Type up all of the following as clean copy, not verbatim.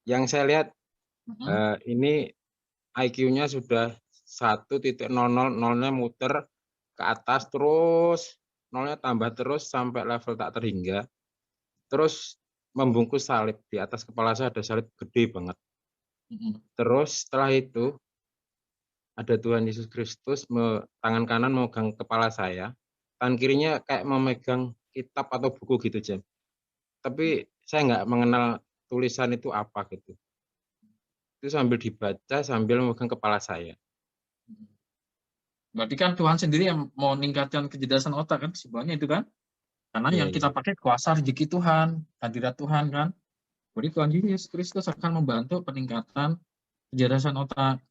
Yang saya lihat, Mhm. ini IQ-nya sudah 1.000, nolnya muter ke atas terus, nolnya tambah terus sampai level tak terhingga, terus membungkus salib, di atas kepala saya ada salib gede banget. Mhm. Terus setelah itu, ada Tuhan Yesus Kristus tangan kanan memegang kepala saya, tangan kirinya kayak memegang kitab atau buku gitu, Jen. Tapi saya nggak mengenal tulisan itu apa gitu. Itu sambil dibaca sambil memegang kepala saya. Berarti kan Tuhan sendiri yang mau meningkatkan kecerdasan otak kan, sebenarnya itu kan? Karena Iya yang iya. kita pakai kuasa rezeki Tuhan, hadirat Tuhan kan. Jadi Tuhan Yesus Kristus akan membantu peningkatan kecerdasan otak.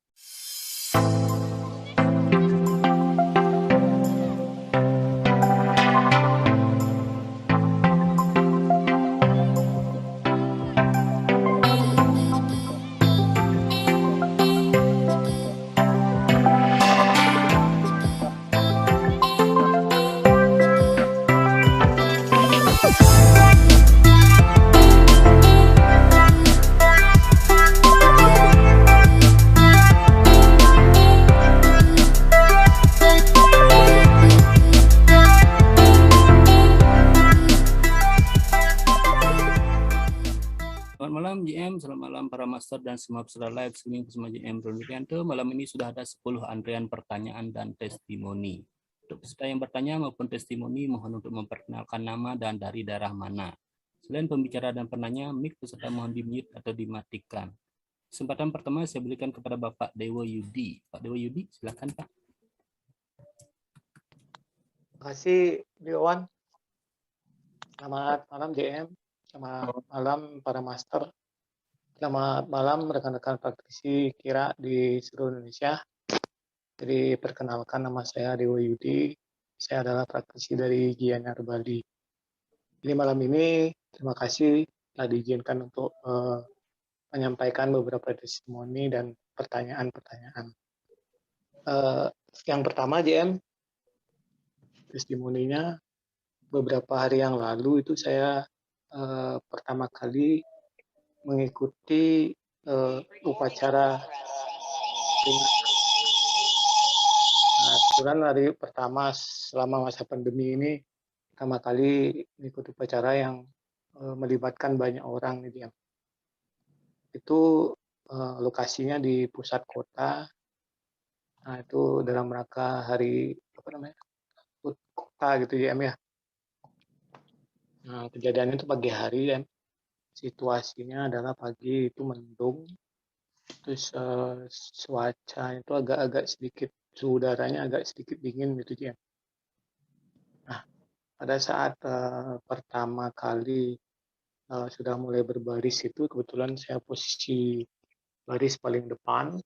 Selamat malam JM, selamat malam para master dan semua peserta live streaming bersama JM Bronikianto. Malam ini sudah ada 10 antrian pertanyaan dan testimoni. Untuk peserta yang bertanya maupun testimoni, mohon untuk memperkenalkan nama dan dari daerah mana. Selain pembicara dan penanya, mic peserta mohon di-mute atau dimatikan. Kesempatan pertama saya berikan kepada Bapak Dewo Yudi. Pak Dewo Yudi, silakan Pak. Terima kasih, Dewan. Selamat malam, JM. Selamat malam, para master. Selamat malam, rekan-rekan praktisi kira di seluruh Indonesia. Jadi, perkenalkan nama saya Dewa Yudi. Saya adalah praktisi dari Gianyar, Bali. Jadi, malam ini terima kasih telah diizinkan untuk menyampaikan beberapa testimoni dan pertanyaan-pertanyaan. Yang pertama, JM, testimoninya beberapa hari yang lalu itu saya pertama kali mengikuti upacara. Nah, kebetulan hari pertama selama masa pandemi ini pertama kali mengikuti upacara yang melibatkan banyak orang gitu ya. Itu lokasinya di pusat kota. Nah, itu dalam rangka hari apa namanya? HUT kota gitu ya, ya. Nah, kejadian itu pagi hari dan situasinya adalah pagi itu mendung. Terus cuaca itu agak-agak sedikit, suhu udaranya agak sedikit dingin gitu ya. Nah, pada saat pertama kali sudah mulai berbaris itu kebetulan saya posisi baris paling depan.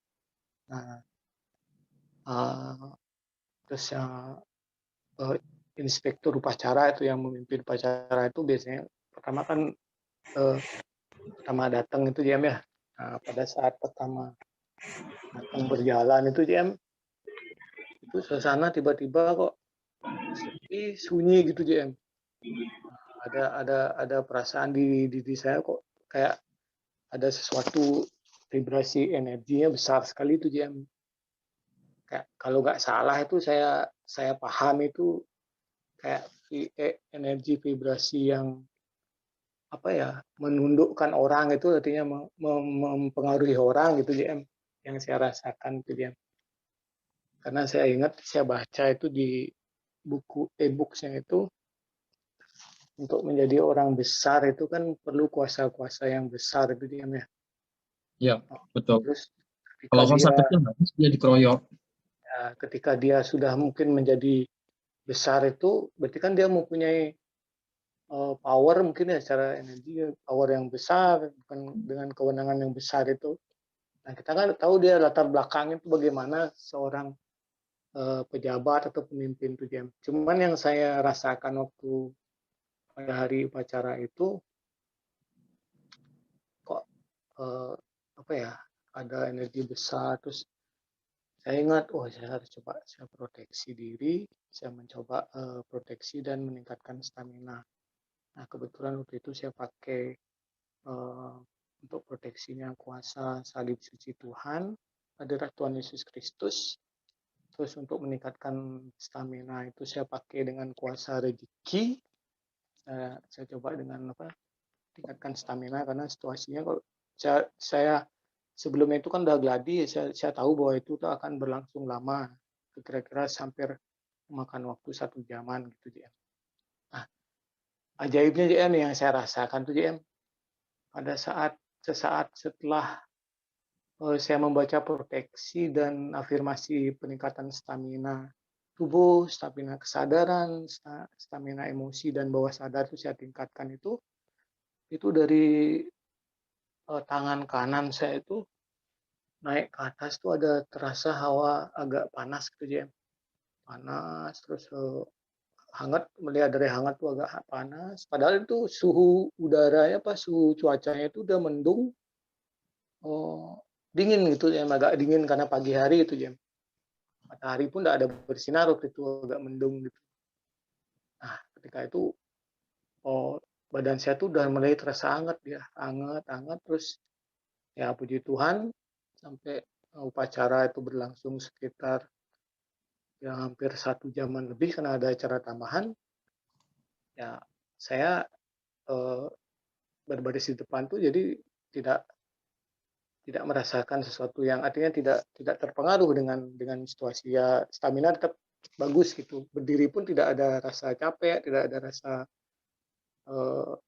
Nah, terus inspektur upacara itu yang memimpin upacara itu biasanya pertama kan pertama datang itu JM ya. Nah, pada saat pertama datang berjalan itu JM, itu suasana tiba-tiba kok sepi sunyi gitu JM. Ada perasaan di diri saya kok kayak ada sesuatu vibrasi energinya besar sekali itu JM. Kayak kalau nggak salah itu saya paham itu kayak energi vibrasi yang apa ya, menundukkan orang itu artinya mempengaruhi orang gitu JM, yang saya rasakan itu JM. Karena saya ingat saya baca itu di buku e-booksnya itu, untuk menjadi orang besar itu kan perlu kuasa-kuasa yang besar itu JM ya. Ya, betul. Terus Kalau kuasa kecil harus dia dikeroyok. ketika dia sudah mungkin menjadi besar itu berarti kan dia mempunyai power mungkin ya, secara energi power yang besar dengan kewenangan yang besar itu. Nah, kita kan tahu dia latar belakangnya itu bagaimana seorang pejabat atau pemimpin itu dia. Cuman yang saya rasakan waktu pada hari upacara itu kok apa ya, ada energi besar. Terus saya ingat, saya harus coba saya proteksi diri, saya mencoba proteksi dan meningkatkan stamina. Nah, kebetulan waktu itu saya pakai untuk proteksinya kuasa salib suci Tuhan, hadirat Tuhan Yesus Kristus. Terus untuk meningkatkan stamina itu saya pakai dengan kuasa rezeki. Saya coba dengan tingkatkan stamina, karena situasinya kalau saya sebelumnya itu kan udah gladi, saya tahu bahwa itu tuh akan berlangsung lama, kira-kira hampir memakan waktu 1 jaman gitu JM. Nah, ajaibnya JM yang saya rasakan tuh JM, pada sesaat setelah saya membaca proteksi dan afirmasi peningkatan stamina tubuh, stamina kesadaran, stamina emosi dan bawah sadar itu saya tingkatkan, itu dari tangan kanan saya itu naik ke atas tuh ada terasa hawa agak panas gitu JM. Panas, terus hangat, melihat dari hangat tuh agak panas. Padahal itu suhu udaranya suhu cuacanya itu udah mendung, dingin gitu ya, agak dingin karena pagi hari itu jam. Matahari pun tidak ada bersinar waktu itu, agak mendung gitu. Nah, ketika itu badan saya tuh udah mulai terasa hangat, hangat terus ya puji Tuhan sampai upacara itu berlangsung sekitar ya hampir 1 jaman lebih karena ada acara tambahan. Ya saya berbaris di depan tuh jadi tidak merasakan sesuatu yang artinya tidak terpengaruh dengan situasi, ya stamina tetap bagus gitu. Berdiri pun tidak ada rasa capek, tidak ada rasa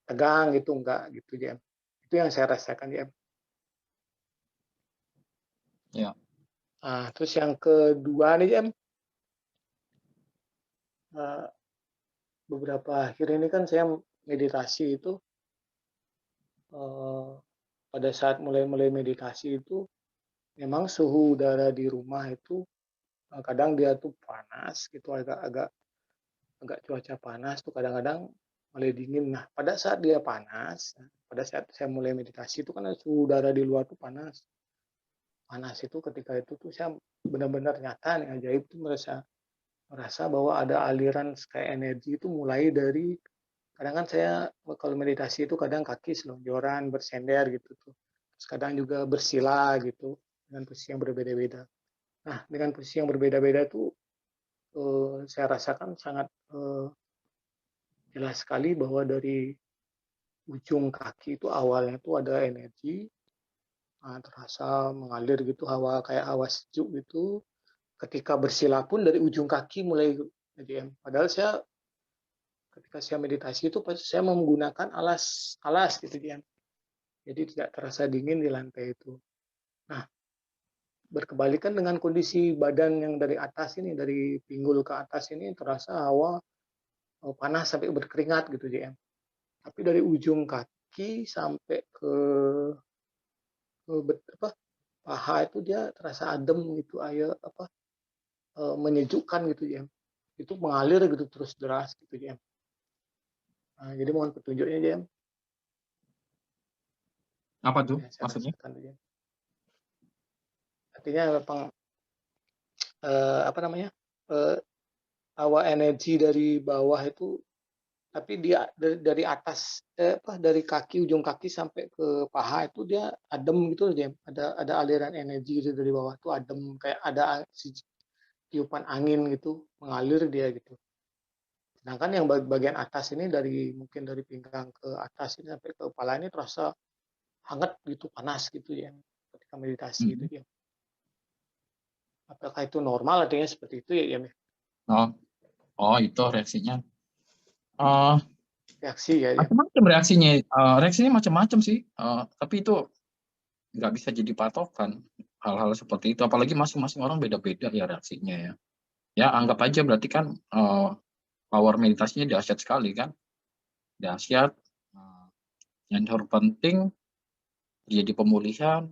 tegang gitu, enggak gitu JM. Itu yang saya rasakan JM. Ya. Nah, terus yang kedua nih JM, beberapa akhir ini kan saya meditasi itu, pada saat mulai meditasi itu memang suhu udara di rumah itu kadang dia tuh panas gitu, agak cuaca panas tuh kadang-kadang mulai dingin. Nah, pada saat dia panas, pada saat saya mulai meditasi itu kan suhu udara di luar tuh panas. Panas itu ketika itu tuh saya benar-benar nyata nih, ajaib tuh merasa bahwa ada aliran kayak energi itu mulai dari, kadang kan saya kalau meditasi itu kadang kaki selonjoran, bersender gitu tuh. Terus kadang juga bersila gitu dengan posisi yang berbeda-beda. Nah, dengan posisi yang berbeda-beda tuh saya rasakan sangat jelas sekali bahwa dari ujung kaki itu awalnya tuh ada energi, terasa mengalir gitu, kayak hawa sejuk gitu. Ketika bersila pun dari ujung kaki mulai JM. Padahal ketika saya meditasi itu saya menggunakan alas gitu JM. Jadi tidak terasa dingin di lantai itu. Nah, berkebalikan dengan kondisi badan yang dari atas ini, dari pinggul ke atas ini terasa hawa panas sampai berkeringat gitu JM. Tapi dari ujung kaki sampai ke paha itu dia terasa adem gitu, menyejukkan gitu JM. Itu mengalir gitu terus deras gitu JM. Nah, jadi mohon petunjuknya JM. Apa tuh Ya, maksudnya? Artinya memang hawa energi dari bawah itu, tapi dia dari atas dari kaki, ujung kaki sampai ke paha itu dia adem gitu JM. Ada aliran energi gitu dari bawah tuh adem, kayak ada tiupan angin gitu mengalir dia gitu. Sedangkan yang bagian atas ini mungkin dari pinggang ke atas ini sampai ke kepala ini terasa hangat gitu, panas gitu ya ketika meditasi itu ya. Apakah itu normal, artinya seperti itu ya? Oh itu reaksinya. Reaksi ya. Macam-macam reaksinya. Reaksinya macam-macam sih. Tapi itu nggak bisa jadi patokan hal-hal seperti itu. Apalagi masing-masing orang beda-beda ya reaksinya ya. Ya anggap aja berarti kan power meditasinya dahsyat sekali kan. Dahsyat. Yang terpenting jadi pemulihan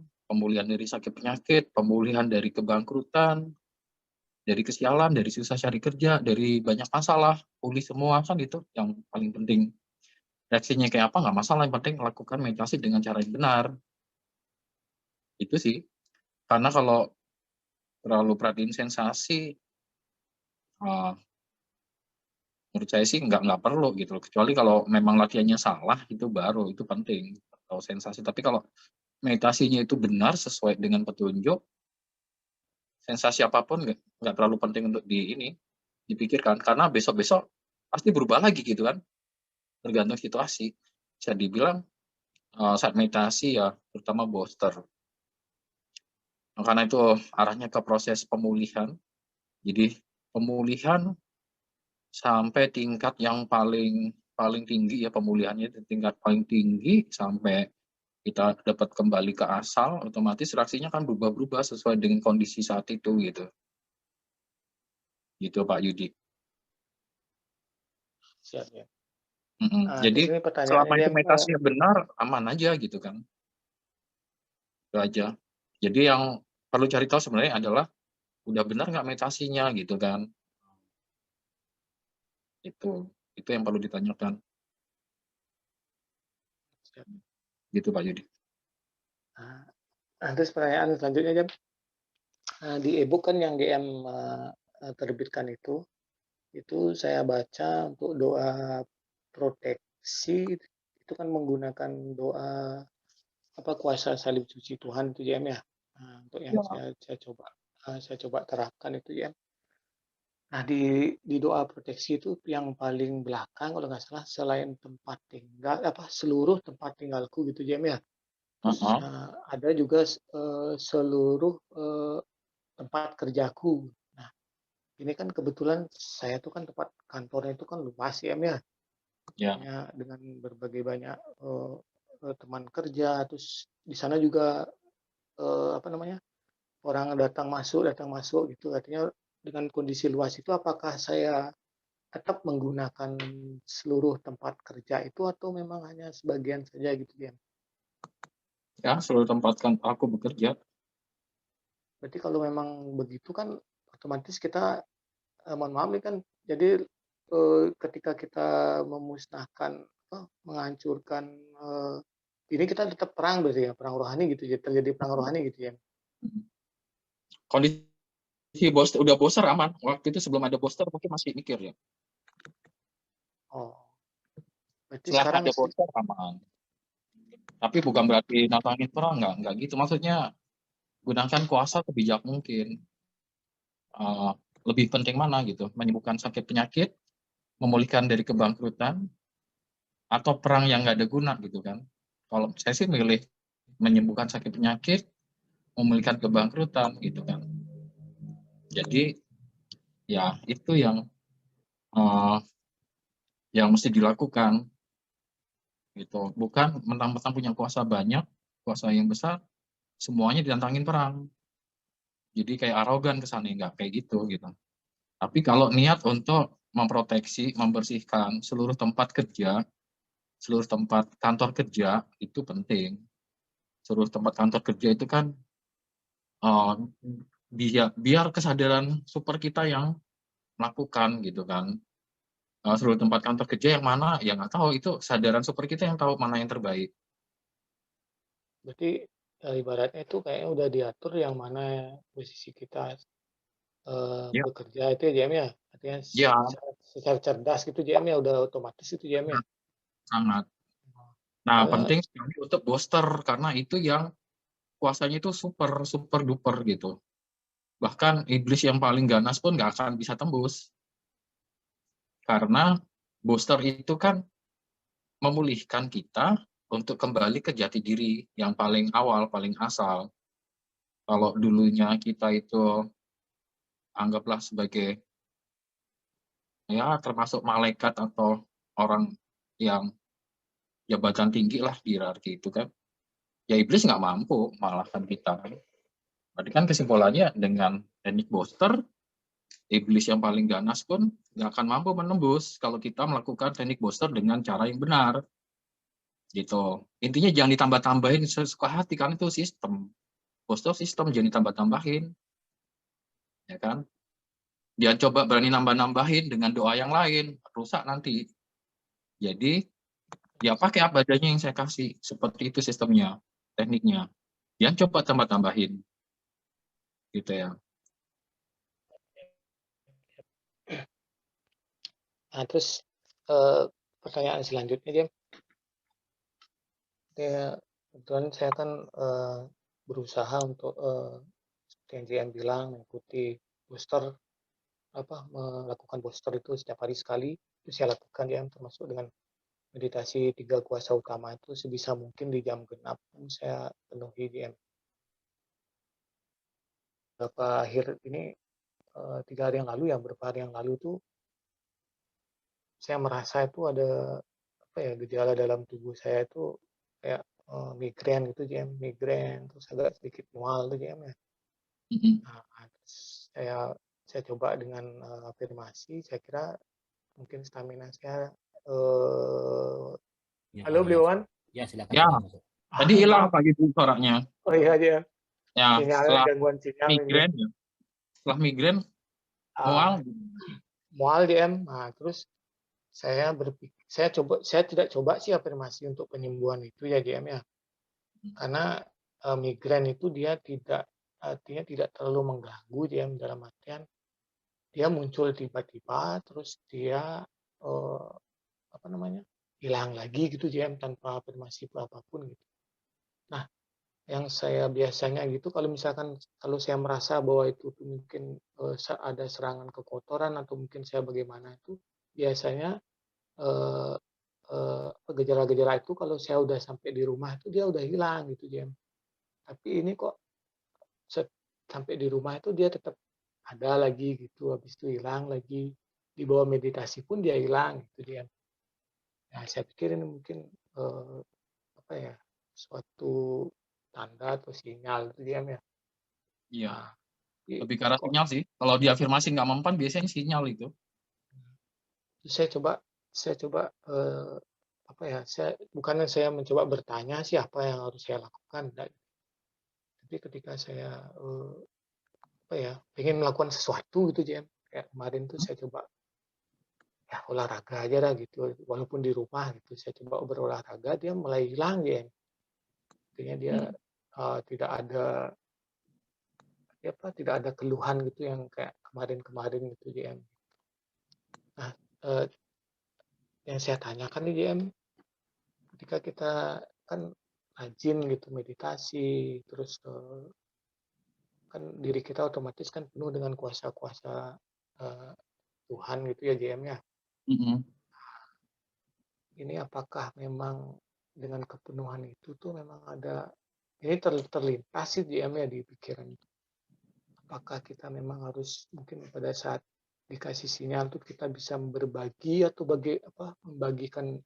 dari sakit penyakit, pemulihan dari kebangkrutan, dari kesialan, dari susah cari kerja, dari banyak masalah, pulih semua kan itu yang paling penting. Reaksinya kayak apa nggak masalah, yang penting lakukan meditasi dengan cara yang benar. Itu sih. Karena kalau terlalu perhatiin sensasi, menurut saya sih nggak perlu gitu. Kecuali kalau memang latihannya salah, itu baru, itu penting. atau sensasi. Tapi kalau meditasinya itu benar sesuai dengan petunjuk, sensasi apapun nggak terlalu penting untuk dipikirkan, karena besok-besok pasti berubah lagi gitu kan, tergantung situasi. Bisa dibilang saat meditasi ya, terutama booster. Karena itu arahnya ke proses pemulihan. Jadi pemulihan sampai tingkat yang paling tinggi ya, pemulihannya itu tingkat paling tinggi sampai kita dapat kembali ke asal, otomatis reaksinya kan berubah-berubah sesuai dengan kondisi saat itu gitu. Gitu Pak Yudi. Siap ya. Jadi Terus ini selama itu pertanyaannya meditasinya benar, aman aja gitu kan. Itu aja. Jadi yang perlu cari tahu sebenarnya adalah udah benar nggak meditasinya gitu kan. Itu yang perlu ditanyakan. Gitu Pak Yudi. terus pertanyaan selanjutnya Jam. Di e-book kan yang GM terbitkan itu saya baca untuk doa proteksi itu kan menggunakan doa kuasa salib suci Tuhan itu JM ya. Untuk yang saya coba terapkan itu JM. Nah di doa proteksi itu yang paling belakang kalau nggak salah, selain tempat tinggal seluruh tempat tinggalku gitu JM ya. Terus ada juga seluruh tempat kerjaku. Nah ini kan kebetulan saya tuh kan tempat kantornya itu kan luas ya, dengan berbagai banyak teman kerja, terus di sana juga orang datang masuk gitu. Artinya dengan kondisi luas itu apakah saya tetap menggunakan seluruh tempat kerja itu atau memang hanya sebagian saja gitu ya? Ya, seluruh tempat kan aku bekerja. Berarti kalau memang begitu kan otomatis kita mohon maaf nih kan, jadi ketika kita memusnahkan menghancurkan ini kita tetap perang berarti ya, perang rohani gitu ya, terjadi perang rohani gitu ya. Kondisi udah booster aman. Waktu itu sebelum ada booster mungkin masih mikir ya. Oh. Berarti Setelah sekarang ada booster aman. Tapi bukan berarti nantangin perang, enggak gitu. Maksudnya gunakan kuasa sebijak mungkin. Lebih penting mana gitu, menyembuhkan sakit penyakit, memulihkan dari kebangkrutan, atau perang yang nggak ada guna gitu kan. Kalau saya sih milih menyembuhkan sakit penyakit, memulihkan kebangkrutan gitu kan. Jadi ya itu yang mesti dilakukan gitu. Bukan mentang-mentang punya kuasa banyak, kuasa yang besar, semuanya ditantangin perang. Jadi kayak arogan kesannya, nggak kayak gitu. Tapi kalau niat untuk memproteksi, membersihkan seluruh tempat kerja, seluruh tempat kantor kerja itu penting. Seluruh tempat kantor kerja itu kan biar kesadaran super kita yang melakukan gitu kan. Seluruh tempat kantor kerja yang mana ya nggak tahu, itu kesadaran super kita yang tahu mana yang terbaik. Berarti ibaratnya itu kayaknya udah diatur yang mana posisi kita Ya, bekerja itu ya JM ya. Artinya ya secara cerdas gitu JM ya, udah otomatis itu JM ya. sangat. Nah, Soalnya penting sekali untuk booster karena itu yang kuasanya itu super super duper gitu. Bahkan iblis yang paling ganas pun nggak akan bisa tembus. Karena booster itu kan memulihkan kita untuk kembali ke jati diri yang paling awal, paling asal. Kalau dulunya kita itu anggaplah sebagai ya termasuk malaikat atau orang yang jabatan tinggi lah di hierarki itu kan, ya iblis nggak mampu mengalahkan kita. Berarti kan kesimpulannya dengan teknik booster, iblis yang paling ganas pun nggak akan mampu menembus kalau kita melakukan teknik booster dengan cara yang benar. Gitu. Intinya jangan ditambah-tambahin sesuka hati, kan itu sistem. Booster sistem, jangan ditambah-tambahin. Ya kan? Jangan coba berani nambah-nambahin dengan doa yang lain, rusak nanti. Jadi, ya pakai apa adanya yang saya kasih. Seperti itu sistemnya, tekniknya. Jangan coba tambah-tambahin. Gitu ya. terus pertanyaan selanjutnya Jam. Ya, kebetulan saya kan berusaha untuk seperti yang JM bilang mengikuti booster melakukan booster itu setiap hari sekali itu saya lakukan ya, termasuk dengan meditasi 3 kuasa utama itu sebisa mungkin di jam genap pun saya penuhi JM. Beberapa akhir ini 3 hari yang lalu ya, beberapa hari yang lalu tuh saya merasa itu ada gejala dalam tubuh saya itu kayak migrain gitu JM, migrain terus agak sedikit mual tuh JM ya. Nah, terus saya coba dengan afirmasi, saya kira mungkin stamina saya Ya, halo ya, Beliauan. ya silakan. Ya, silakan, Mas. tadi hilang Maaf. pagi itu suaranya. Oh iya dia. Ya, Sinyal, setelah gangguan sinyal ini. migrain ya. Setelah migrain mual. Mual JM. Nah, terus saya berpikir, saya tidak coba sih afirmasi untuk penyembuhan itu ya JM ya. Karena migrain itu dia artinya tidak terlalu mengganggu JM, dalam artian dia muncul tiba-tiba terus dia hilang lagi gitu JM tanpa afirmasi apapun gitu. Nah, yang saya biasanya gitu kalau saya merasa bahwa itu tuh mungkin ada serangan kekotoran atau mungkin saya bagaimana itu biasanya gejala-gejala itu kalau saya udah sampai di rumah itu dia udah hilang gitu JM. Tapi ini kok sampai di rumah itu dia tetap ada lagi gitu, habis itu hilang lagi, di bawah meditasi pun dia hilang gitu JM. Nah, saya pikir ini mungkin suatu tanda atau sinyal itu JM ya. Iya. Nah, Lebih ke arah sinyal sih. Kalau diafirmasi nggak mempan, biasanya sinyal itu. Saya coba bukannya saya mencoba bertanya sih apa yang harus saya lakukan, tapi ketika saya ingin melakukan sesuatu gitu JM, kayak kemarin tuh saya coba ya olahraga aja lah gitu, walaupun di rumah gitu saya coba berolahraga, dia mulai hilang JM. Artinya dia tidak ada keluhan gitu yang kayak kemarin-kemarin gitu JM. Nah, yang saya tanyakan nih JM, ketika kita kan rajin gitu meditasi, terus kan diri kita otomatis kan penuh dengan kuasa-kuasa Tuhan gitu ya JM ya. Ini apakah memang dengan kepenuhan itu tuh memang ada, ini terlintas sih JM ya di pikiran. Apakah kita memang harus mungkin pada saat dikasih sinyal tuh kita bisa berbagi atau membagikan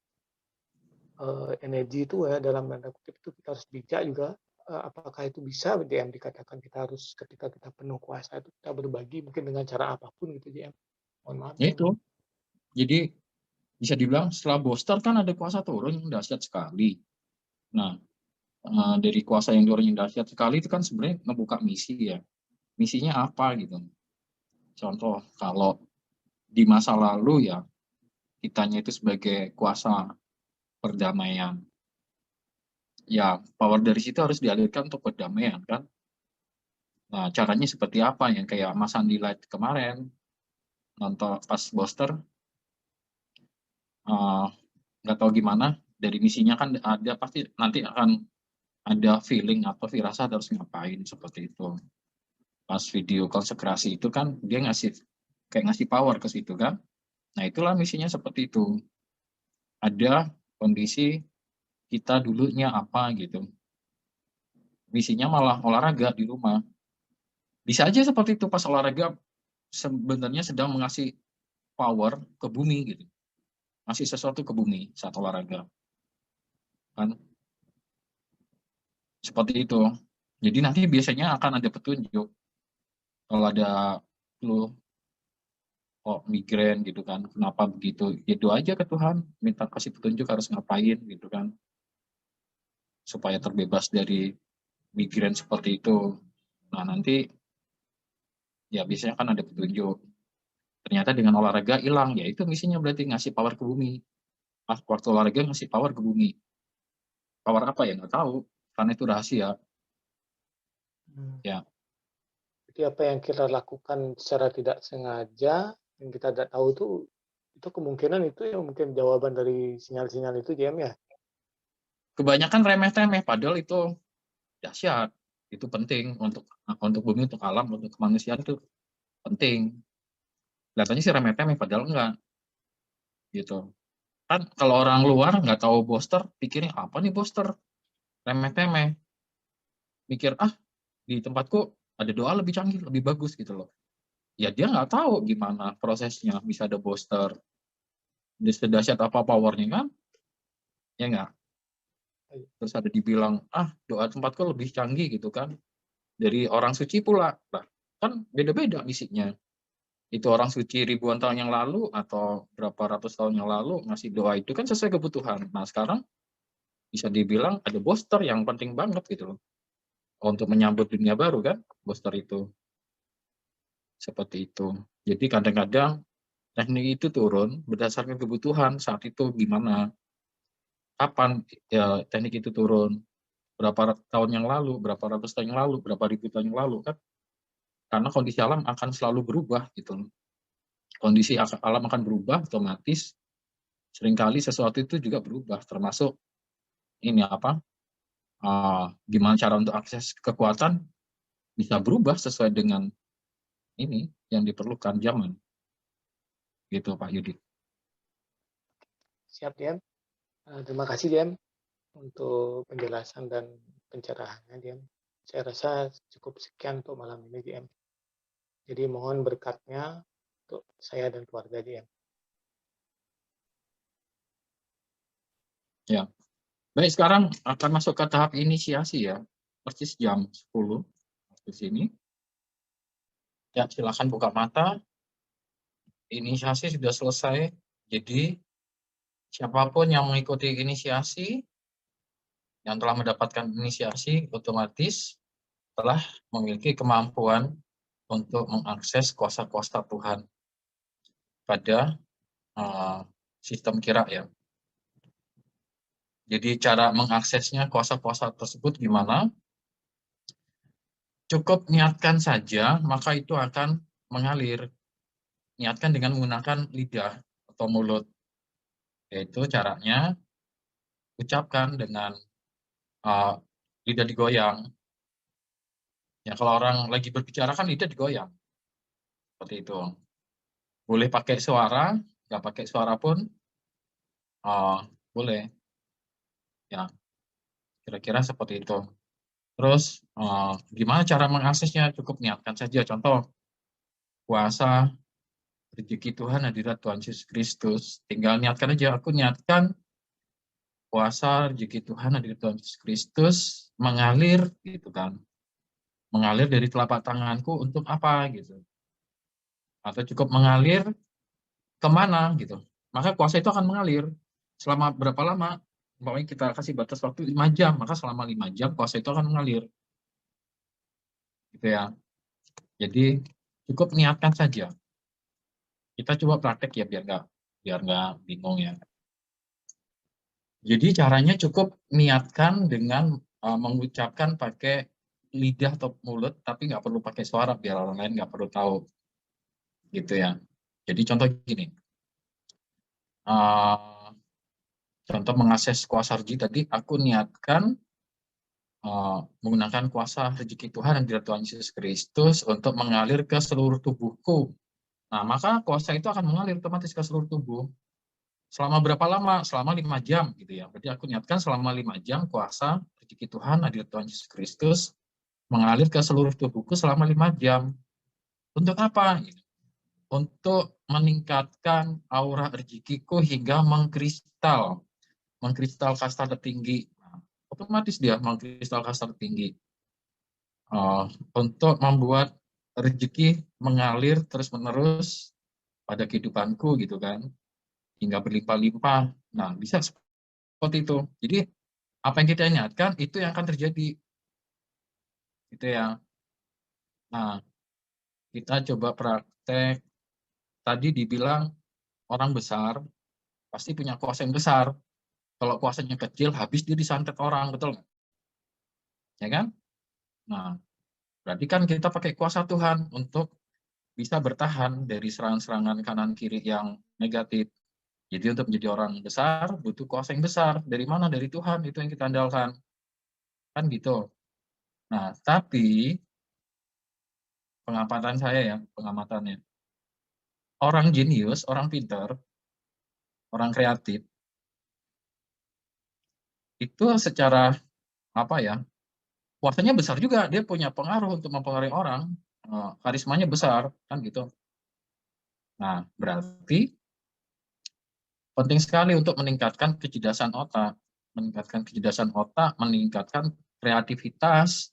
energi itu ya, dalam tanda kutip itu kita harus bijak juga. Apakah itu bisa JM dikatakan kita harus ketika kita penuh kuasa itu kita berbagi mungkin dengan cara apapun gitu JM. Mohon maaf. Ya itu. Jadi bisa dibilang setelah booster kan ada kuasa turun yang dahsyat sekali. Nah, dari kuasa yang turun yang dahsyat sekali itu kan sebenarnya ngebuka misi ya. Misinya apa gitu. Contoh, kalau di masa lalu ya, kitanya itu sebagai kuasa perdamaian. Ya, power dari situ harus dialirkan untuk perdamaian kan. Nah, caranya seperti apa yang kayak Mas Andi Light kemarin, nonton pas booster, nggak tahu gimana, dari misinya kan ada, pasti nanti akan ada feeling atau firasat harus ngapain seperti itu. Pas video konsekrasi itu kan dia ngasih power ke situ kan. Nah, itulah misinya seperti itu. Ada kondisi kita dulunya apa gitu. Misinya malah olahraga di rumah. Bisa aja seperti itu, pas olahraga sebenarnya sedang mengasih power ke bumi gitu. Ngasih sesuatu ke bumi saat olahraga. Kan? Seperti itu. Jadi nanti biasanya akan ada petunjuk. Kalau ada flu, migrain gitu kan, kenapa begitu? Itu aja ke Tuhan, minta kasih petunjuk harus ngapain gitu kan. Supaya terbebas dari migrain seperti itu. Nah, nanti ya biasanya kan ada petunjuk. Ternyata dengan olahraga hilang, ya itu misinya berarti ngasih power ke bumi. Pas waktu olahraga ngasih power ke bumi. Power apa ya nggak tahu, karena itu rahasia. Ya. Jadi apa yang kita lakukan secara tidak sengaja, yang kita tidak tahu itu kemungkinan itu ya mungkin jawaban dari sinyal-sinyal itu JM ya. kebanyakan remeh-temeh, padahal itu dahsyat, itu penting untuk bumi, untuk alam, untuk kemanusiaan itu penting. Kelihatannya sih remeh-temeh, padahal enggak, gitu. Kan kalau orang luar nggak tahu booster, pikirnya apa nih booster, remeh-temeh. Mikir, di tempatku ada doa lebih canggih, lebih bagus gitu loh. Ya dia nggak tahu gimana prosesnya bisa ada booster, sedahsyat apa powernya kan, ya nggak? Terus ada dibilang, doa tempatku lebih canggih gitu kan, dari orang suci pula. Nah, kan beda-beda misinya. Itu orang suci ribuan tahun yang lalu atau berapa ratus tahun yang lalu ngasih doa itu kan sesuai kebutuhan. Nah sekarang bisa dibilang ada booster yang penting banget gitu loh untuk menyambut dunia baru kan, booster itu seperti itu. Jadi kadang-kadang teknik itu turun berdasarkan kebutuhan saat itu gimana, kapan ya teknik itu turun, berapa tahun yang lalu, berapa ratus tahun yang lalu, berapa ribu tahun yang lalu kan, karena kondisi alam akan selalu berubah gitu loh. Kondisi alam akan berubah, otomatis seringkali sesuatu itu juga berubah, termasuk ini gimana cara untuk akses kekuatan bisa berubah sesuai dengan ini yang diperlukan zaman, gitu Pak Yudi. Siap, Diam. Terima kasih, Diam, untuk penjelasan dan pencerahannya, Diam. Saya rasa cukup sekian untuk malam ini, Diam. Jadi mohon berkatnya untuk saya dan keluarga, Diam. Ya. Baik, sekarang akan masuk ke tahap inisiasi ya. Persis jam 10 di sini. Ya, silakan buka mata. Inisiasi sudah selesai. Jadi siapapun yang mengikuti inisiasi, yang telah mendapatkan inisiasi, otomatis telah memiliki kemampuan untuk mengakses kuasa-kuasa Tuhan pada sistem kira ya. Jadi cara mengaksesnya kuasa-kuasa tersebut gimana? Cukup niatkan saja, maka itu akan mengalir. Niatkan dengan menggunakan lidah atau mulut. Yaitu caranya ucapkan dengan lidah digoyang. Ya, kalau orang lagi berbicara kan lidah digoyang. Seperti itu. Boleh pakai suara, nggak pakai suara pun boleh. Ya, kira-kira seperti itu. Terus gimana cara mengaksesnya? Cukup niatkan saja. Contoh, puasa, rezeki Tuhan, hadirat Tuhan Yesus Kristus. Tinggal niatkan aja. Aku niatkan puasa, rezeki Tuhan, hadirat Tuhan Yesus Kristus mengalir, gitu kan. Mengalir dari telapak tanganku untuk apa, gitu. Atau cukup mengalir kemana, gitu. Maka kuasa itu akan mengalir. Selama berapa lama? Pokoknya kita kasih batas waktu 5 jam, maka selama 5 jam kuasa itu akan mengalir. Gitu ya. Jadi cukup niatkan saja. Kita coba praktek ya biar nggak bingung ya. Jadi caranya cukup niatkan dengan mengucapkan pakai lidah atau mulut, tapi nggak perlu pakai suara biar orang lain nggak perlu tahu, gitu ya. Jadi contoh gini, contoh mengakses kuasa rezeki tadi, aku niatkan menggunakan kuasa rezeki Tuhan dan hadirat Tuhan Yesus Kristus untuk mengalir ke seluruh tubuhku. Nah, maka kuasa itu akan mengalir otomatis ke seluruh tubuh. Selama berapa lama? Selama 5 jam gitu ya. Berarti aku niatkan selama 5 jam kuasa rezeki Tuhan, hadirat Tuhan Yesus Kristus mengalir ke seluruh tubuhku selama 5 jam. Untuk apa? Untuk meningkatkan aura rezekiku hingga mengkristal kasta tertinggi. Otomatis dia mengkristal kasta tertinggi. Untuk membuat rezeki mengalir terus-menerus pada kehidupanku gitu kan, hingga berlimpah-limpah. Nah, bisa seperti itu. Jadi apa yang kita niatkan itu yang akan terjadi, gitu ya. Nah, kita coba praktek. Tadi dibilang orang besar pasti punya kuasa yang besar. Kalau kuasanya kecil, habis dia disantet orang, betul nggak? Ya kan? Nah, berarti kan kita pakai kuasa Tuhan untuk bisa bertahan dari serangan-serangan kanan kiri yang negatif. Jadi untuk menjadi orang besar butuh kuasa yang besar. Dari mana? Dari Tuhan, itu yang kita andalkan. Kan gitu. Nah, tapi pengamatan saya ya, pengamatannya. Orang jenius, orang pintar, orang kreatif, itu secara apa ya, kuasanya besar juga. Dia punya pengaruh untuk mempengaruhi orang, karismanya besar, kan gitu. Nah, berarti penting sekali untuk meningkatkan kecerdasan otak, meningkatkan kreativitas,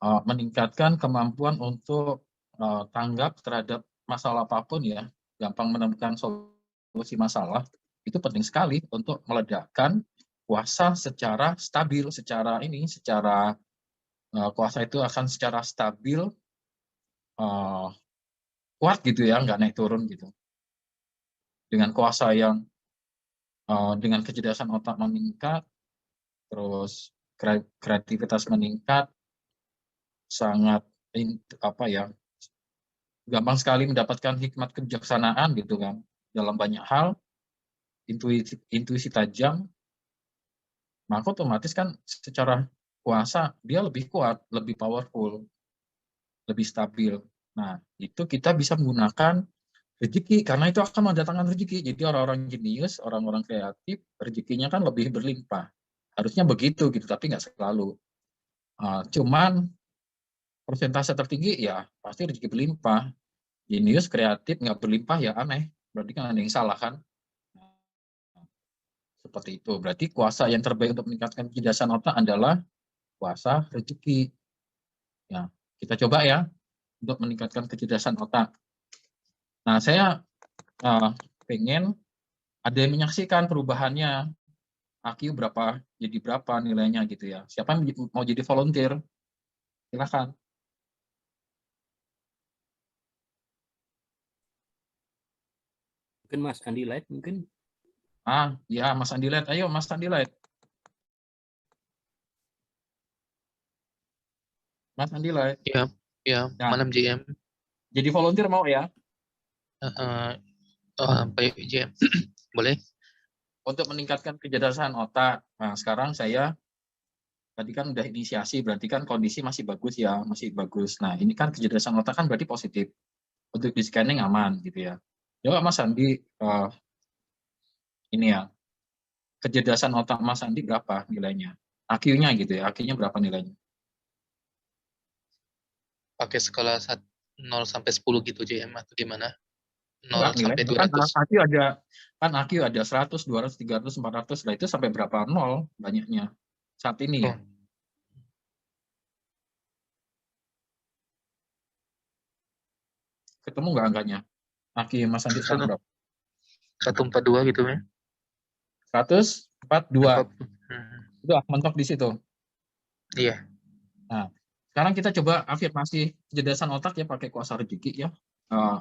meningkatkan kemampuan untuk tanggap terhadap masalah apapun ya, gampang menemukan solusi masalah, itu penting sekali untuk meledakkan kuasa secara stabil, secara kuasa itu akan secara stabil, kuat gitu ya, nggak naik turun gitu. Dengan kuasa yang dengan kecerdasan otak meningkat, terus kreativitas meningkat, sangat apa ya, gampang sekali mendapatkan hikmat kebijaksanaan gitu kan dalam banyak hal, intuisi tajam, maka otomatis kan secara kuasa dia lebih kuat, lebih powerful, lebih stabil. Nah, itu kita bisa menggunakan rezeki karena itu akan mendatangkan rezeki. Jadi orang-orang jenius, orang-orang kreatif, rezekinya kan lebih berlimpah. Harusnya begitu gitu, tapi nggak selalu. Cuman persentase tertinggi ya pasti rezeki berlimpah. Jenius kreatif nggak berlimpah ya aneh. Berarti kan ada yang salah kan? Seperti itu. Berarti kuasa yang terbaik untuk meningkatkan kecerdasan otak adalah kuasa rezeki. Ya, kita coba ya untuk meningkatkan kecerdasan otak. Nah, saya pengen ada yang menyaksikan perubahannya. IQ jadi berapa nilainya gitu ya. Siapa yang mau jadi volunteer? Silakan. Mungkin Mas Andi Light mungkin. Ya Mas Andi Light. Ayo Mas Andi Light. Mas Andi Light. Ya, malam JM. Jadi volunteer mau ya? Baik JM. Boleh? Untuk meningkatkan kecerdasan otak. Nah, sekarang saya tadi kan udah inisiasi, berarti kan kondisi masih bagus ya, masih bagus. Nah, ini kan kecerdasan otak kan berarti positif. Untuk di scanning aman gitu ya. Coba Mas Andi, ini ya, kecerdasan otak Mas Andi berapa nilainya? IQ-nya gitu ya, IQ-nya berapa nilainya? Pakai skala 0 sampai 10 gitu JM atau gimana? 0 Enggak, sampai nilai. 200. Kan IQ ada 100, 200, 300, 400. Nah, itu sampai berapa? 0 banyaknya. Saat ini ya. Ketemu nggak angkanya? IQ Mas Andi sekarang berapa? 142 gitu ya. 142. Itu mentok di situ. Iya. Nah, sekarang kita coba afirmasi kecerdasan otak ya pakai kuasa rezeki ya.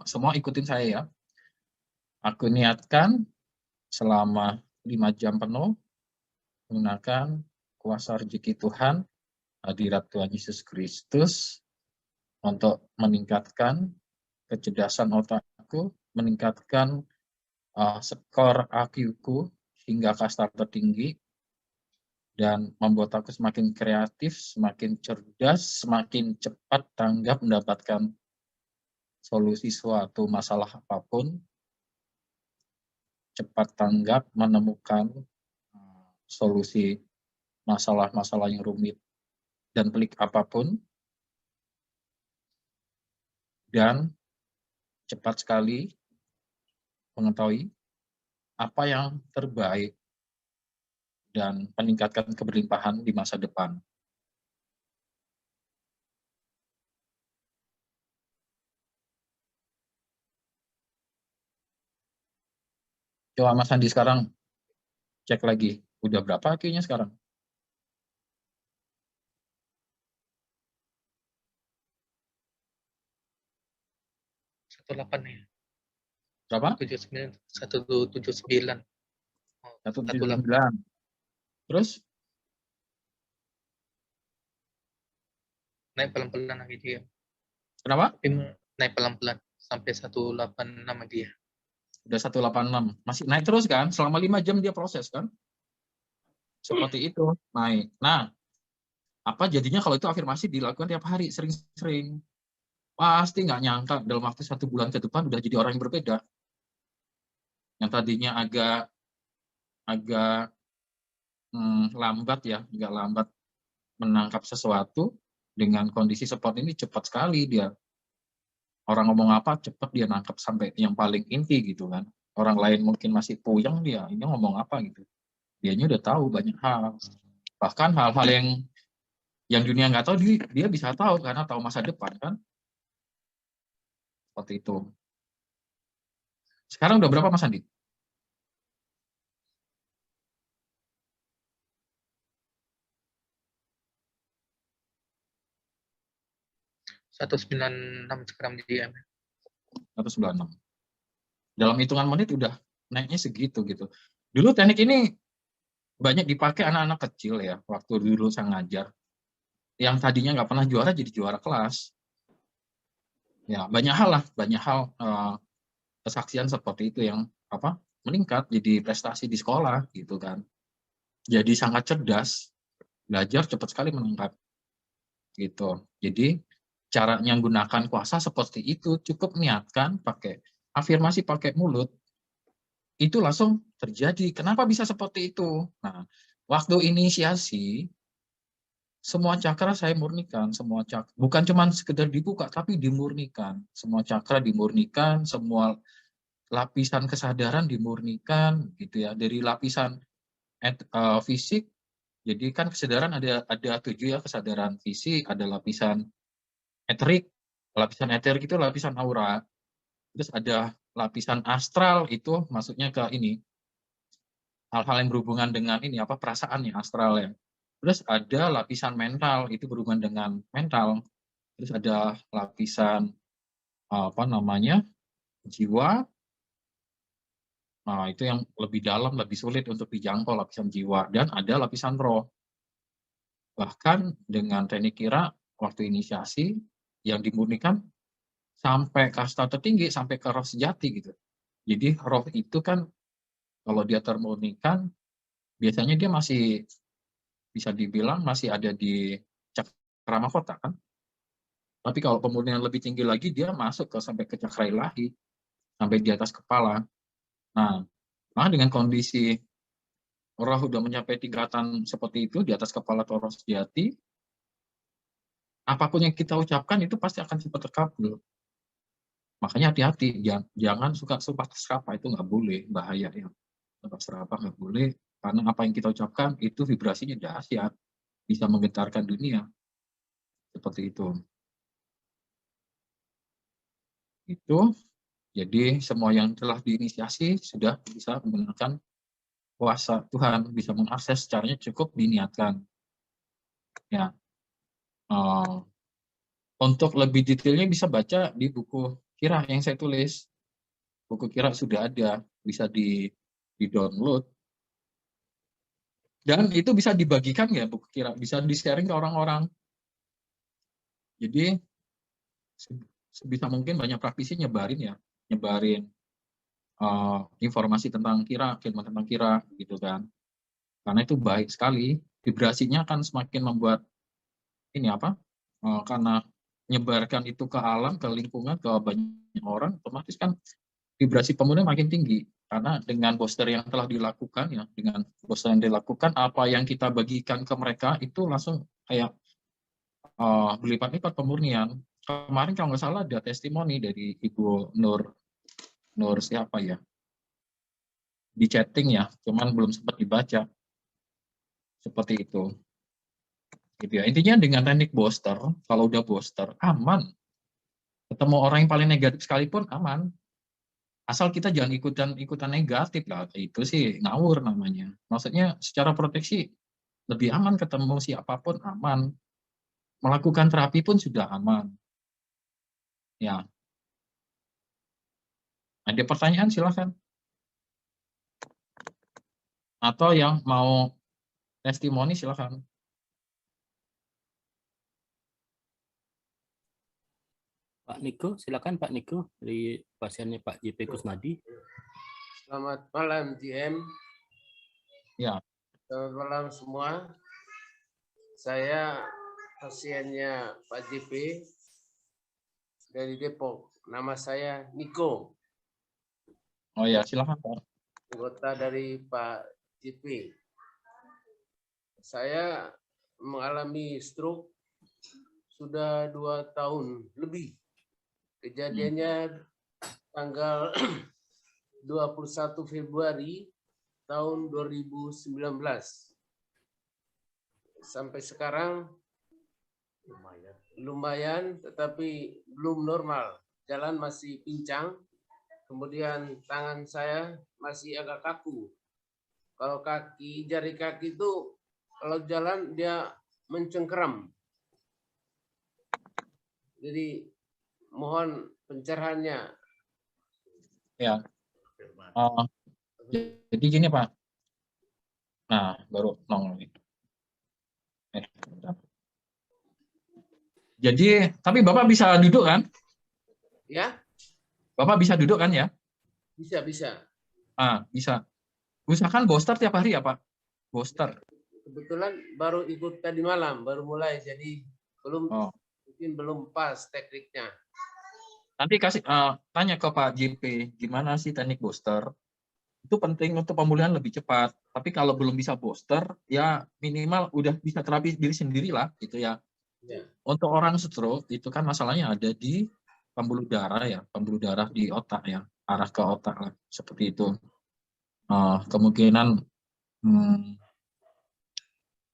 Semua ikutin saya ya. Aku niatkan selama 5 jam penuh menggunakan kuasa rezeki Tuhan, hadirat Tuhan Yesus Kristus untuk meningkatkan kecerdasan otakku, meningkatkan skor IQ-ku hingga kasta tertinggi, dan membuat aku semakin kreatif, semakin cerdas, semakin cepat tanggap mendapatkan solusi suatu masalah apapun, cepat tanggap menemukan solusi masalah-masalah yang rumit dan pelik apapun, dan cepat sekali mengetahui apa yang terbaik dan meningkatkan keberlimpahan di masa depan. Coba Mas Andi sekarang cek lagi, udah berapa IQ-nya sekarang? ya. Berapa? 179. 179. Terus? Naik pelan-pelan lagi dia. Kenapa? Naik pelan-pelan sampai 186 dia. Udah 186. Masih naik terus kan? Selama 5 jam dia proses kan? Seperti itu, naik. Nah, apa jadinya kalau itu afirmasi dilakukan tiap hari, sering-sering? Pasti nggak nyangka dalam waktu 1 bulan ke depan udah jadi orang yang berbeda. Yang tadinya agak lambat ya, agak lambat menangkap sesuatu, dengan kondisi seperti ini cepat sekali dia. Orang ngomong apa cepat dia nangkap sampai yang paling inti gitu kan. Orang lain mungkin masih puyeng, dia ini ngomong apa gitu. Dianya udah tahu banyak hal. Bahkan hal-hal yang dunia nggak tahu dia bisa tahu karena tahu masa depan kan. Seperti itu. Sekarang udah berapa Mas Andi? 196 sekarang GM. 196. Dalam hitungan menit udah naiknya segitu gitu. Dulu teknik ini banyak dipakai anak-anak kecil ya, waktu dulu saya ngajar. Yang tadinya nggak pernah juara jadi juara kelas. Ya, banyak hal kesaksian seperti itu yang meningkat jadi prestasi di sekolah gitu kan. Jadi sangat cerdas, belajar cepat sekali menangkap gitu. Jadi caranya menggunakan kuasa seperti itu, cukup niatkan pakai afirmasi, pakai mulut, itu langsung terjadi. Kenapa bisa seperti itu? Nah, waktu inisiasi semua cakra saya murnikan, semua cakra bukan cuma sekedar dibuka tapi dimurnikan. Semua cakra dimurnikan, semua lapisan kesadaran dimurnikan gitu ya. Dari lapisan fisik, jadi kan kesadaran ada 7 ya, kesadaran fisik, ada lapisan eterik. Lapisan eterik itu lapisan aura. Terus ada lapisan astral, itu maksudnya ke ini hal-hal yang berhubungan dengan ini perasaan ya, astral ya. Terus ada lapisan mental, itu berhubungan dengan mental. Terus ada lapisan jiwa. Nah, itu yang lebih dalam, lebih sulit untuk dijangkau, lapisan jiwa. Dan ada lapisan roh. Bahkan dengan teknik kira waktu inisiasi yang dimurnikan sampai kasta tertinggi, sampai ke roh sejati gitu. Jadi roh itu kan kalau dia termurnikan, biasanya dia masih bisa dibilang masih ada di cakra mahkota kan. Tapi kalau pemurnian lebih tinggi lagi, dia masuk sampai ke cakra ilahi, sampai di atas kepala. Nah, dengan kondisi roh udah mencapai tingkatan seperti itu, di atas kepala atau roh sejati, apapun yang kita ucapkan itu pasti akan cepat terkabul. Makanya hati-hati, jangan suka sumpah serapah, itu nggak boleh, bahaya ya. Sumpah serapah nggak boleh, karena apa yang kita ucapkan itu vibrasinya dahsyat, bisa menggetarkan dunia. Seperti itu. Itu, jadi semua yang telah diinisiasi sudah bisa menggunakan kuasa Tuhan, bisa mengakses, caranya cukup diniatkan. Ya. Untuk lebih detailnya bisa baca di buku Kira yang saya tulis. Buku Kira sudah ada, bisa di-download. Dan itu bisa dibagikan ya buku Kira, bisa di-sharing ke orang-orang. Jadi sebisa mungkin banyak praktisi nyebarin informasi tentang Kira, ilmu tentang Kira gitu kan. Karena itu baik sekali, vibrasinya akan semakin membuat karena nyebarkan itu ke alam, ke lingkungan, ke banyak orang, otomatis kan vibrasi pemurnian makin tinggi. Karena dengan booster yang telah dilakukan ya, dengan booster yang dilakukan, apa yang kita bagikan ke mereka itu langsung kayak berlipat-lipat pemurnian. Kemarin kalau nggak salah ada testimoni dari Ibu Nur siapa ya, di chatting ya, cuman belum sempat dibaca. Seperti itu. Gitu ya. Intinya dengan teknik booster, kalau udah booster aman. Ketemu orang yang paling negatif sekalipun aman. Asal kita jangan ikutan negatif lah, itu sih ngawur namanya. Maksudnya secara proteksi lebih aman, ketemu siapapun aman. Melakukan terapi pun sudah aman. Ya. Ada pertanyaan silahkan. Atau yang mau testimoni silahkan. Pak Niko, silakan Pak Niko, dari pasiennya Pak JP Kusnadi. Selamat malam GM. Ya. Selamat malam semua. Saya pasiennya Pak JP dari Depok. Nama saya Niko, Oh ya, silakan Pak. anggota dari Pak JP. Saya mengalami stroke sudah 2 tahun lebih. Kejadiannya tanggal 21 Februari tahun 2019. Sampai sekarang lumayan, tetapi belum normal. Jalan masih pincang, kemudian tangan saya masih agak kaku. Kalau jari kaki itu kalau jalan dia mencengkeram. Jadi mohon pencerahannya. Ya. Jadi gini Pak. Nah, baru nongol nih. Jadi, tapi Bapak bisa duduk kan? Ya? Bapak bisa duduk kan ya? Bisa. Bisa. Usahakan booster tiap hari ya Pak? Booster. Kebetulan baru ikut tadi malam, baru mulai, jadi mungkin belum pas tekniknya. Nanti kasih tanya ke Pak JP, gimana sih teknik booster? Itu penting untuk pemulihan lebih cepat. Tapi kalau belum bisa booster, ya minimal udah bisa terapi diri sendiri lah, gitu ya. Untuk orang stroke itu kan masalahnya ada di pembuluh darah ya, pembuluh darah di otak ya, arah ke otak lah, seperti itu. Kemungkinan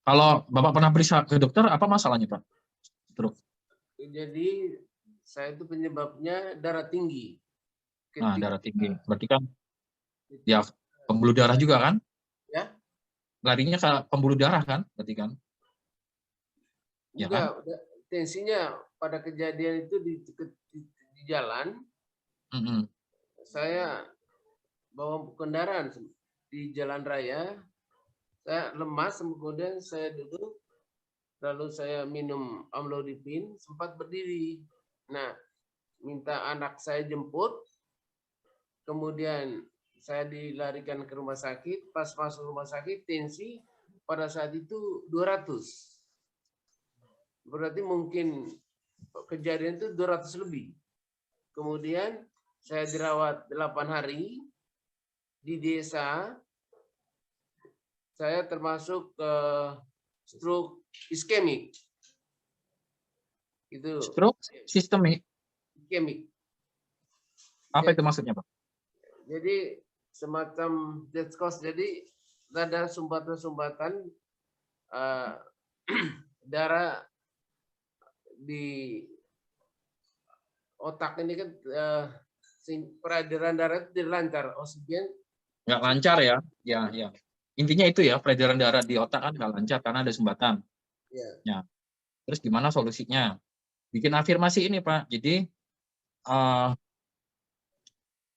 kalau Bapak pernah periksa ke dokter, apa masalahnya Pak? Stroke. Jadi saya itu penyebabnya darah tinggi. Nah, darah tinggi. Berarti kan ya pembuluh darah juga kan? Ya. Larinya ke pembuluh darah kan? Berarti kan? Ya kan? Tensinya pada kejadian itu di jalan. Saya bawa kendaraan di jalan raya. Saya lemas, kemudian saya duduk, lalu saya minum amlodipin, sempat berdiri. Nah, minta anak saya jemput, kemudian saya dilarikan ke rumah sakit. Pas masuk rumah sakit, tensi pada saat itu 200. Berarti mungkin kejadian itu 200 lebih. Kemudian saya dirawat 8 hari di desa. Saya termasuk stroke iskemik. Itu stroke sistemik. Iskemik. Apa itu maksudnya, Pak? Jadi semacam dead cost. Jadi ada sumbatan-sumbatan darah di otak ini kan, peredaran darah itu tidak lancar, oksigen nggak lancar ya. Ya. Intinya itu ya, peredaran darah di otak kan nggak lancar karena ada sumbatan. Ya. Terus gimana solusinya? Bikin afirmasi ini Pak. Jadi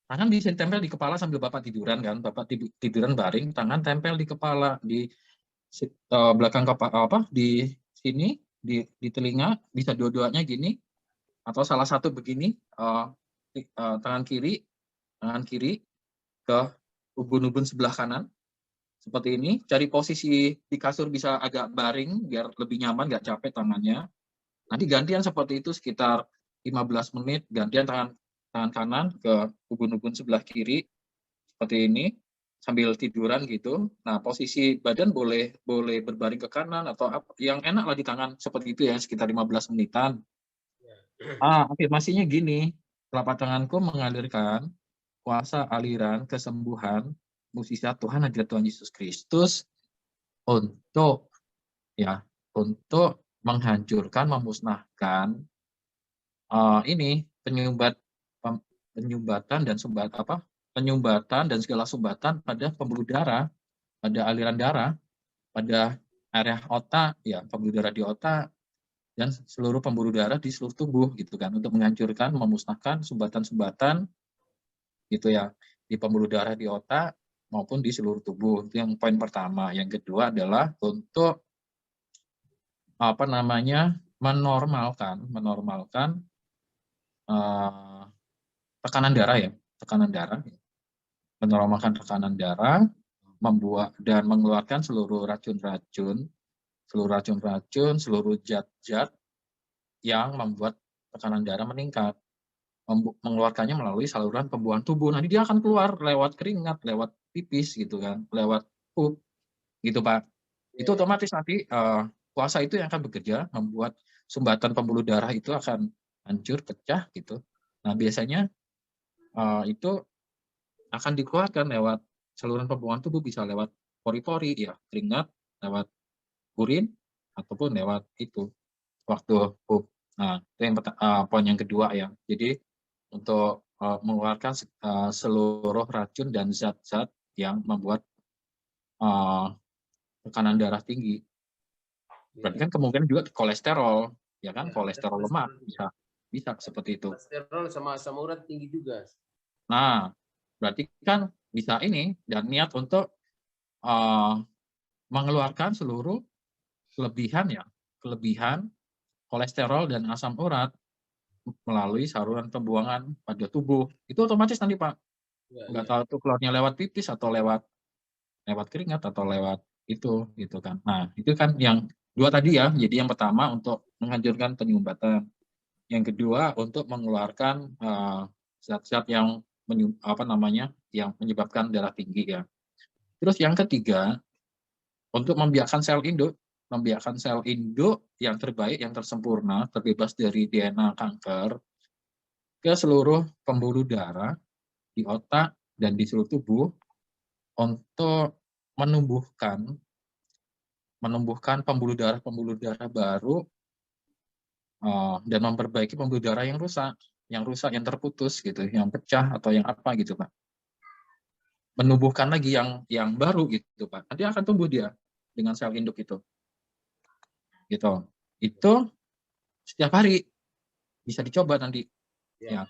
tangan bisa tempel di kepala sambil Bapak tiduran kan. Bapak tiduran baring, tangan tempel di kepala, di belakang kepala, di sini, di telinga, bisa dua-duanya gini, atau salah satu begini, tangan kiri ke ubun-ubun sebelah kanan. Seperti ini, cari posisi di kasur bisa agak baring biar lebih nyaman, nggak capek tangannya. Nanti gantian seperti itu sekitar 15 menit, gantian tangan kanan ke ubun-ubun sebelah kiri seperti ini sambil tiduran gitu. Nah, posisi badan boleh berbaring ke kanan atau apa yang enak lah di tangan seperti itu ya, sekitar 15 menitan. Afirmasinya gini, telapak tanganku mengalirkan kuasa aliran kesembuhan mukjizat Tuhan adalah Tuhan Yesus Kristus untuk menghancurkan, memusnahkan penyumbatan dan segala sumbatan pada pembuluh darah, pada aliran darah, pada area otak, ya pembuluh darah di otak dan seluruh pembuluh darah di seluruh tubuh gitu kan, untuk menghancurkan, memusnahkan sumbatan-sumbatan gitu ya di pembuluh darah di otak maupun di seluruh tubuh. Itu yang poin pertama. Yang kedua adalah untuk menormalkan tekanan darah ya, tekanan darah. menormalkan tekanan darah, membuat dan mengeluarkan seluruh racun-racun, seluruh zat-zat yang membuat tekanan darah meningkat. Mengeluarkannya melalui saluran pembuangan tubuh. Nanti dia akan keluar lewat keringat, lewat pipis gitu kan, lewat pup gitu Pak. Itu otomatis nanti puasa itu yang akan bekerja membuat sumbatan pembuluh darah itu akan hancur, pecah gitu. Nah biasanya itu akan dikeluarkan lewat saluran pembuangan tubuh, bisa lewat pori-pori ya, keringat, lewat urin, ataupun lewat itu waktu pup. Nah itu yang poin yang kedua ya. Jadi untuk mengeluarkan seluruh racun dan zat-zat yang membuat tekanan darah tinggi. Berarti kan kemungkinan juga kolesterol, ya kan, kolesterol lemak bisa seperti itu. Kolesterol sama asam urat tinggi juga. Nah, berarti kan bisa ini dan niat untuk mengeluarkan seluruh kelebihan kolesterol dan asam urat melalui saluran pembuangan pada tubuh. Itu otomatis nanti Pak. Nggak tahu tuh keluarnya lewat pipis atau lewat keringat atau lewat itu gitu kan. Nah, itu kan yang dua tadi ya. Jadi yang pertama untuk menghancurkan penyumbatan. Yang kedua untuk mengeluarkan zat-zat yang yang menyebabkan darah tinggi ya. Terus yang ketiga untuk membiarkan sel induk yang terbaik, yang tersempurna, terbebas dari DNA kanker ke seluruh pembuluh darah di otak dan di seluruh tubuh untuk menumbuhkan pembuluh darah baru dan memperbaiki pembuluh darah yang rusak, yang terputus gitu, yang pecah atau yang apa gitu Pak. Menumbuhkan lagi yang baru gitu Pak. Nanti akan tumbuh dia dengan sel induk itu. Gitu. Itu setiap hari bisa dicoba nanti. Ya.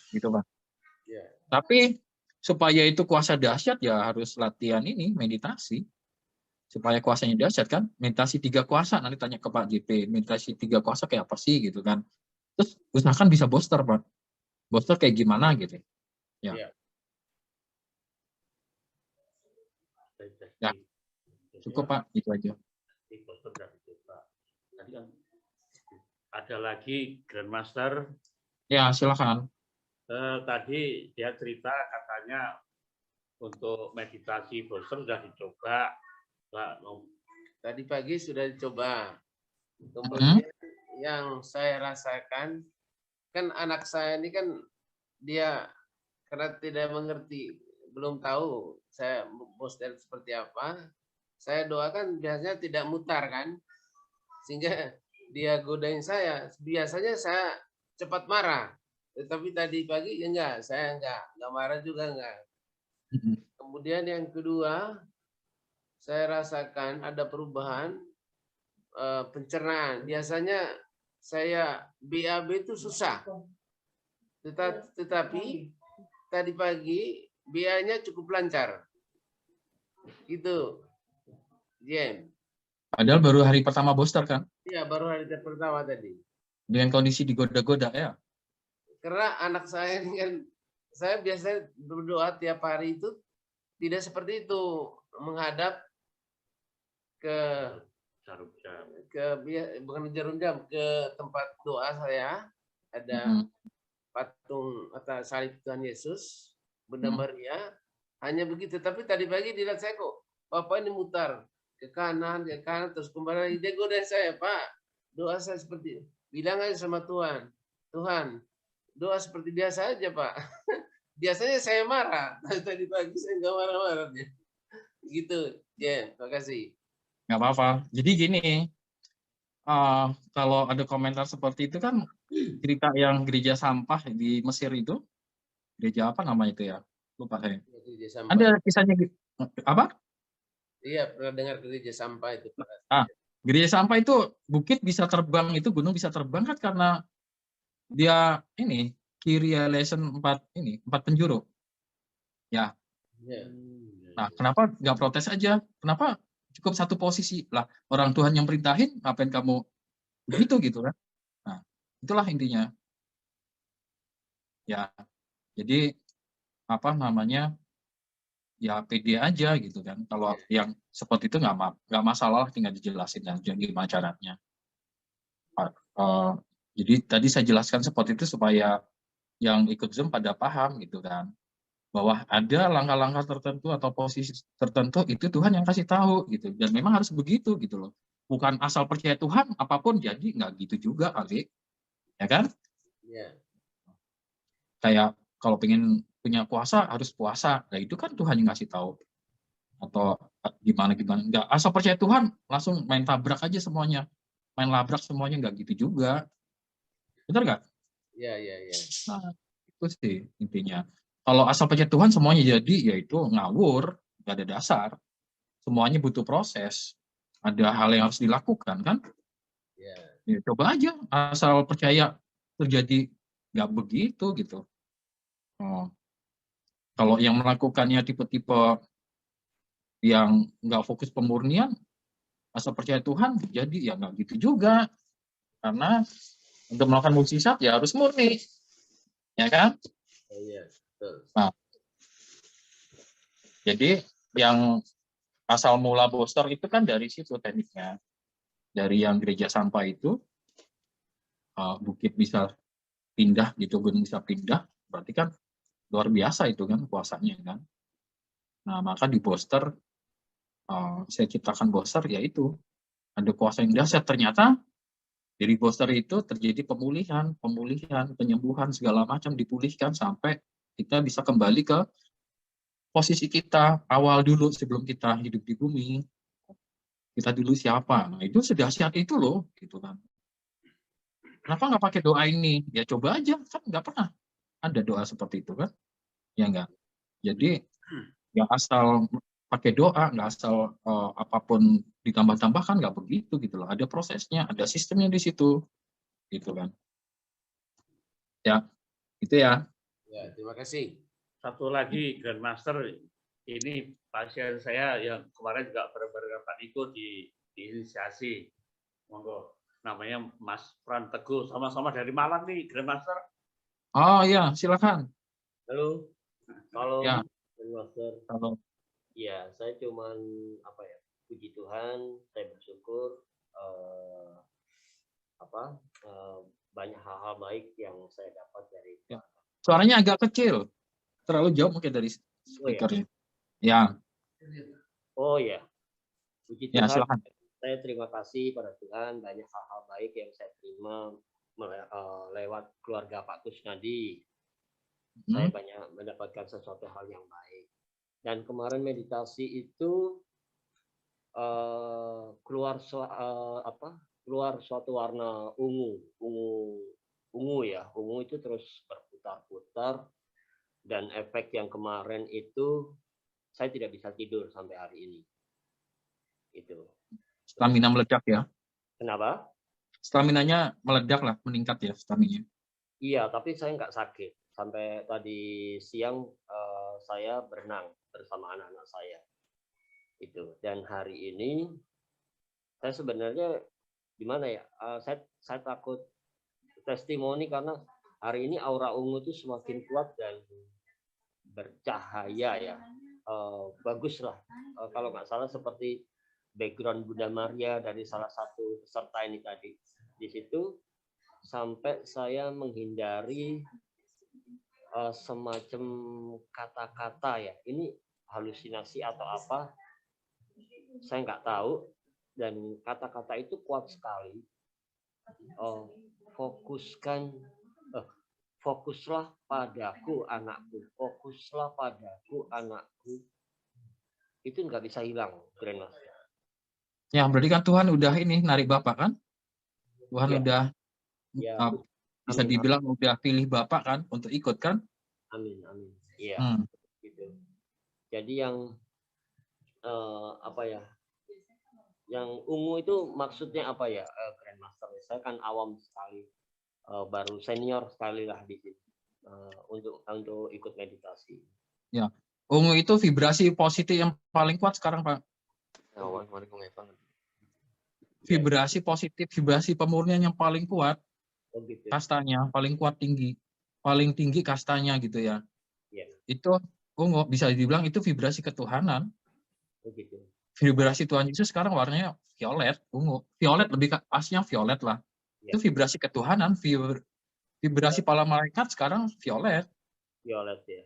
Gitu Pak. Tapi supaya itu kuasa dahsyat ya harus latihan ini, meditasi. Supaya kuasanya dahsyat kan, meditasi 3 kuasa, nanti tanya ke Pak JP, meditasi 3 kuasa kayak apa sih gitu kan. Terus usahakan bisa booster Pak. Booster kayak gimana gitu. Ya. Ya. Cukup Pak, itu aja. Tadi kan ada lagi Grandmaster. Ya, silakan. Tadi dia cerita katanya untuk meditasi booster sudah dicoba. Tadi pagi sudah dicoba. Kemudian yang saya rasakan, kan anak saya ini kan dia karena tidak mengerti, belum tahu saya booster seperti apa. Saya doakan biasanya tidak mutar kan, sehingga dia godain saya. Biasanya saya cepat marah, tetapi tadi pagi enggak, saya enggak marah juga enggak. Kemudian yang kedua, saya rasakan ada perubahan pencernaan. Biasanya saya BAB itu susah, tetapi tadi pagi BA-nya cukup lancar. Gitu, Jem. Padahal baru hari pertama booster kan? Iya, baru hari pertama tadi. Dengan kondisi digoda-goda ya? Karena anak saya ini kan, saya biasanya berdoa tiap hari itu tidak seperti itu, menghadap bukan jarum jam, ke tempat doa saya ada patung atau salib Tuhan Yesus, Bunda Maria, hanya begitu. Tapi tadi pagi dilihat saya kok Bapak ini mutar ke kanan terus kembali lagi. Dia godain saya, Pak, doa saya seperti, bilang aja sama Tuhan, Tuhan, doa seperti biasa aja Pak. Biasanya saya marah, tadi pagi saya nggak marah-marah. Gitu, Jen, terima kasih. Nggak apa-apa. Jadi gini, kalau ada komentar seperti itu kan cerita yang gereja sampah di Mesir itu, gereja apa nama itu ya? Lupa saya. Ada kisahnya apa? Iya, pernah dengar gereja sampah itu. Gereja sampah itu bukit bisa terbang, itu gunung bisa terbang kan karena dia ini Kyrie eleison 4 penjuru. Ya. Nah, kenapa nggak protes aja? Kenapa cukup satu posisi lah, orang Tuhan yang perintahin, ngapain kamu begitu gitu kan? Nah, itulah intinya. Ya, jadi apa namanya, ya pede aja gitu kan. Kalau yang seperti itu nggak masalah, tinggal dijelasin aja gimana caranya. Jadi tadi saya jelaskan seperti itu supaya yang ikut Zoom pada paham gitu kan, bahwa ada langkah-langkah tertentu atau posisi tertentu itu Tuhan yang kasih tahu gitu, dan memang harus begitu gitu loh. Bukan asal percaya Tuhan apapun jadi, nggak gitu juga kali, ya kan? Ya. Kayak kalau pengen punya kuasa harus puasa, nah itu kan Tuhan yang ngasih tahu. Atau gimana nggak asal percaya Tuhan langsung main tabrak aja semuanya, main labrak semuanya, nggak gitu juga, benar nggak? Ya. Nah itu sih intinya. Kalau asal percaya Tuhan semuanya jadi, yaitu ngawur, nggak ada dasar. Semuanya butuh proses, ada hal yang harus dilakukan kan. Ya, coba aja asal percaya terjadi, nggak begitu gitu. Kalau yang melakukannya tipe-tipe yang nggak fokus pemurnian, asal percaya Tuhan jadi, ya nggak gitu juga. Karena untuk melakukan mukjizat ya harus murni, ya kan? Iya, betul. Nah, jadi yang asal mula booster itu kan dari situ tekniknya, dari yang gereja sampah itu, bukit bisa pindah gitu, gunung bisa pindah, berarti kan luar biasa itu kan kuasanya kan. Nah maka di booster, saya ciptakan booster, yaitu ada kuasa yang dahsyat. Ternyata dari booster itu terjadi pemulihan, penyembuhan, segala macam dipulihkan sampai kita bisa kembali ke posisi kita awal dulu sebelum kita hidup di bumi. Kita dulu siapa? Nah itu sedahsyat itu loh, gitu kan. Kenapa nggak pakai doa ini? Ya coba aja, kan nggak pernah ada doa seperti itu kan? Ya enggak. Jadi ya asal pakai doa, nggak asal apapun ditambah-tambahkan, nggak begitu gitu loh. Ada prosesnya, ada sistemnya di situ, gitu kan. Ya, itu ya. Ya, terima kasih. Satu lagi Grandmaster, ini pasien saya yang kemarin juga bareng-bareng ikut di inisiasi. Monggo, namanya Mas Pran Teguh, sama-sama dari Malang nih, Grandmaster. Oh iya, silakan. Halo. Kalau Ya. Grandmaster. Halo. Ya, saya cuman puji Tuhan, saya bersyukur banyak hal-hal baik yang saya dapat dari Ya. Suaranya agak kecil, terlalu jauh mungkin dari speakernya. Ya. Oh ya, puji Ya, Tuhan. silakan. Saya terima kasih pada Tuhan, banyak hal-hal baik yang saya terima lewat keluarga Pak Kusnadi. Saya banyak mendapatkan sesuatu hal yang baik. Dan kemarin meditasi itu keluar suatu warna ungu ya. Ungu itu terus berputar-putar, dan efek yang kemarin itu saya tidak bisa tidur sampai hari ini. Itu. Stamina meledak ya. Kenapa? Staminanya meledak lah, meningkat ya staminanya. Iya, tapi saya nggak sakit. Sampai tadi siang saya berenang bersama anak-anak saya. Itu. Dan hari ini saya sebenarnya gimana ya? Saya takut testimoni karena hari ini aura ungu itu semakin kuat dan bercahaya ya. Bagus lah. Kalau nggak salah seperti background Bunda Maria dari salah satu peserta ini tadi. Di situ sampai saya menghindari semacam kata-kata ya. Ini halusinasi atau apa? Saya nggak tahu. Dan kata-kata itu kuat sekali. Fokuslah padaku anakku. Fokuslah padaku anakku. Itu nggak bisa hilang, Grandmaster. Ya, berarti kan Tuhan udah ini narik Bapak kan? Tuhan udah bisa dibilang udah pilih Bapak kan untuk ikut kan? Amin. Iya. Gitu. Jadi yang yang ungu itu maksudnya apa ya, Grandmaster? Saya kan awam sekali, baru senior sekali lah di sini untuk ikut meditasi. Ya, ungu itu vibrasi positif yang paling kuat sekarang, Pak. Vibrasi positif, vibrasi pemurnian yang paling kuat. Kastanya paling kuat, paling tinggi kastanya gitu ya. itu ungu, bisa dibilang itu vibrasi ketuhanan. Begitu. Vibrasi Tuhan Yesus sekarang warnanya violet, ungu. Violet lebih pasnya violet lah. Ya. Itu vibrasi ketuhanan, vibrasi para malaikat sekarang violet. Violet ya.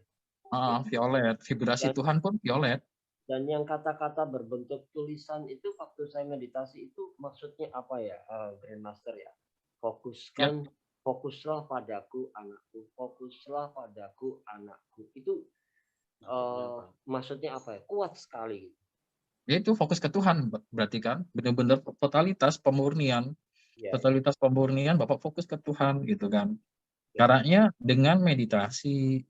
Violet. Vibrasi Dan- Tuhan pun violet. Dan yang kata-kata berbentuk tulisan itu waktu saya meditasi itu maksudnya apa ya, Grandmaster ya? Fokuslah padaku anakku, fokuslah padaku anakku. Itu maksudnya apa ya? Kuat sekali. Ya itu fokus ke Tuhan berarti kan, benar-benar totalitas pemurnian. Ya. Totalitas pemurnian, Bapak fokus ke Tuhan gitu kan. Ya. Caranya dengan meditasi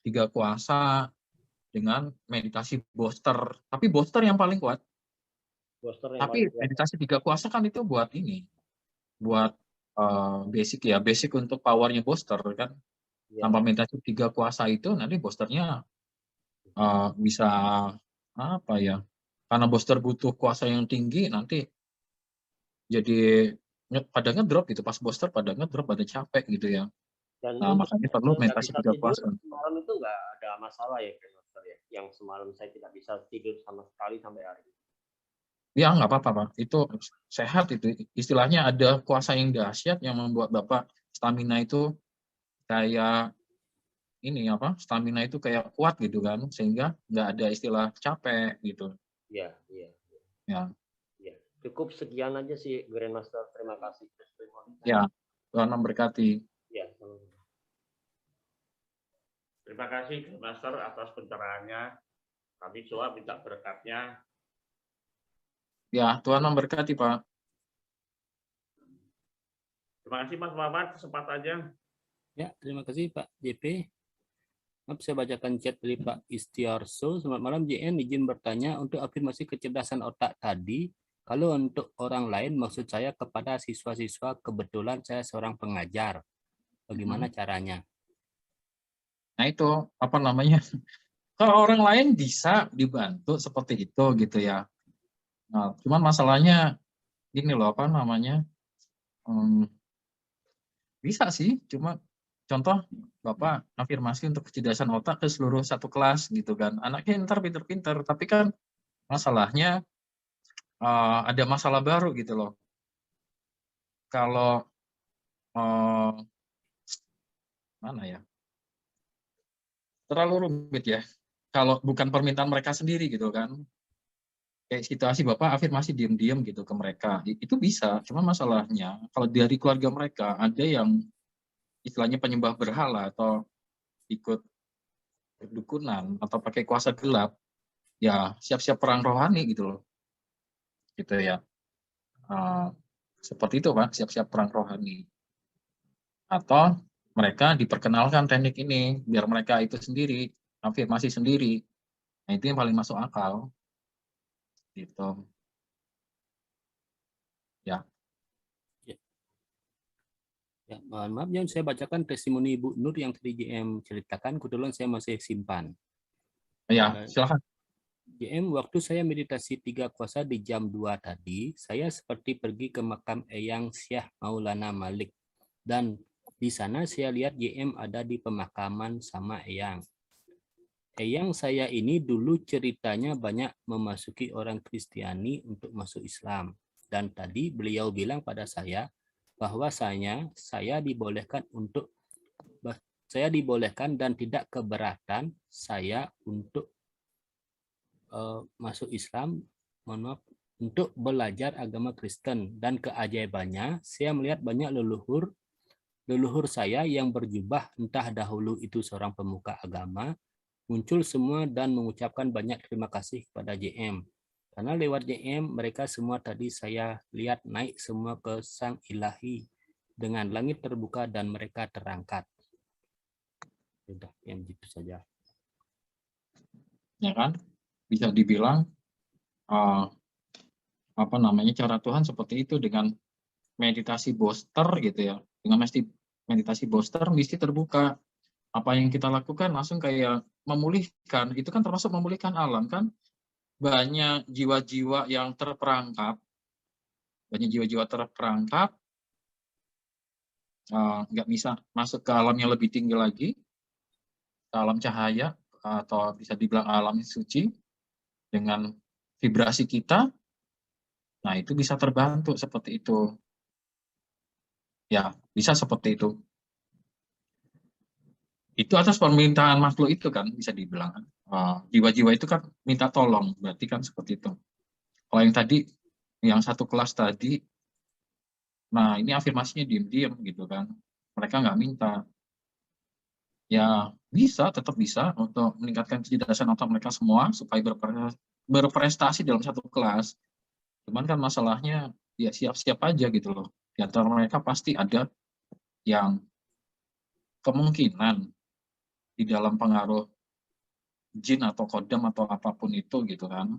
tiga kuasa, dengan meditasi booster. Tapi booster yang paling kuat. Tapi meditasi tiga kuasa kan itu buat ini, buat basic ya, basic untuk powernya booster kan. Ya. Tanpa meditasi tiga kuasa itu nanti boosternya bisa apa ya? Karena booster butuh kuasa yang tinggi, nanti jadi pada ngedrop gitu, pas booster pada ngedrop, pada capek gitu ya. Dan Nah, makanya perlu meditasi tiga kuasa. Semalam itu nggak ada masalah ya, Grandmaster ya? Yang semalam saya tidak bisa tidur sama sekali sampai hari ini. Ya nggak apa-apa Pak, itu sehat itu. Istilahnya ada kuasa yang dahsyat yang membuat Bapak stamina itu kayak ini apa? Stamina itu kayak kuat gitu kan, sehingga nggak ada istilah capek gitu. Iya. Ya. Cukup sekian aja sih, Grandmaster. Terima kasih. Ya, Tuhan memberkati. Ya. Terima kasih Grandmaster atas pencerahannya. Kami coba minta berkatnya. Ya, Tuhan memberkati Pak. Terima kasih Mas Muhammad, kesempatannya. Ya, terima kasih Pak JP. Maaf, saya bacakan chat dari Pak Istiarso. Selamat malam JN, izin bertanya untuk afirmasi kecerdasan otak tadi. Kalau untuk orang lain, maksud saya kepada siswa-siswa, kebetulan saya seorang pengajar. Bagaimana caranya? Nah itu apa namanya? Kalau orang lain bisa dibantu seperti itu gitu ya. Nah, cuman masalahnya gini loh, apa namanya? Bisa sih, cuma contoh Bapak afirmasi untuk kecerdasan otak ke seluruh satu kelas gitu kan. Anaknya ntar pinter-pinter, tapi kan masalahnya ada masalah baru gitu loh. Kalau mana ya? Terlalu rumit ya. Kalau bukan permintaan mereka sendiri gitu kan. Kayak situasi Bapak afirmasi diam-diam gitu ke mereka. Itu bisa, cuma masalahnya kalau dari keluarga mereka ada yang istilahnya penyembah berhala atau ikut dukunan atau pakai kuasa gelap, ya siap-siap perang rohani gitu loh. Gitu ya. Seperti itu Pak, siap-siap perang rohani. Atau mereka diperkenalkan teknik ini biar mereka itu sendiri afirmasi sendiri. Nah itu yang paling masuk akal. Gitu. Ya. Ya, mohon maaf, yang saya bacakan testimoni Ibu Nur yang tadi JM ceritakan, kebetulan saya masih simpan. Ya, silakan. JM, waktu saya meditasi tiga kuasa di jam 2 tadi, saya seperti pergi ke makam Eyang Syekh Maulana Malik. Dan di sana saya lihat JM ada di pemakaman sama Eyang. Eyang saya ini dulu ceritanya banyak memasuki orang Kristiani untuk masuk Islam. Dan tadi beliau bilang pada saya bahwasanya saya dibolehkan dan tidak keberatan saya untuk masuk Islam, untuk belajar agama Kristen. Dan keajaibannya saya melihat banyak leluhur saya yang berjubah, entah dahulu itu seorang pemuka agama, muncul semua dan mengucapkan banyak terima kasih kepada JM. Karena lewat JM mereka semua tadi saya lihat naik semua ke Sang Ilahi dengan langit terbuka dan mereka terangkat. Sudah, yang gitu saja. Ya kan? Bisa dibilang apa namanya, cara Tuhan seperti itu dengan meditasi booster gitu ya. Dengan meditasi booster mesti terbuka. Apa yang kita lakukan langsung kayak memulihkan, itu kan termasuk memulihkan alam kan. Banyak jiwa-jiwa yang terperangkap, nggak bisa masuk ke alam yang lebih tinggi lagi, alam cahaya atau bisa dibilang alam suci dengan vibrasi kita, nah itu bisa terbantu seperti itu. Ya, bisa seperti itu. Itu atas permintaan makhluk itu kan bisa dibilang. Jiwa-jiwa itu kan minta tolong, berarti kan seperti itu. Kalau yang tadi, yang satu kelas tadi, nah ini afirmasinya diam-diam gitu kan. Mereka nggak minta. Ya bisa, tetap bisa untuk meningkatkan kecerdasan otak mereka semua supaya berprestasi dalam satu kelas. Cuman kan masalahnya ya siap-siap aja gitu loh. Di antara mereka pasti ada yang kemungkinan di dalam pengaruh jin atau kodam atau apapun itu gitu kan,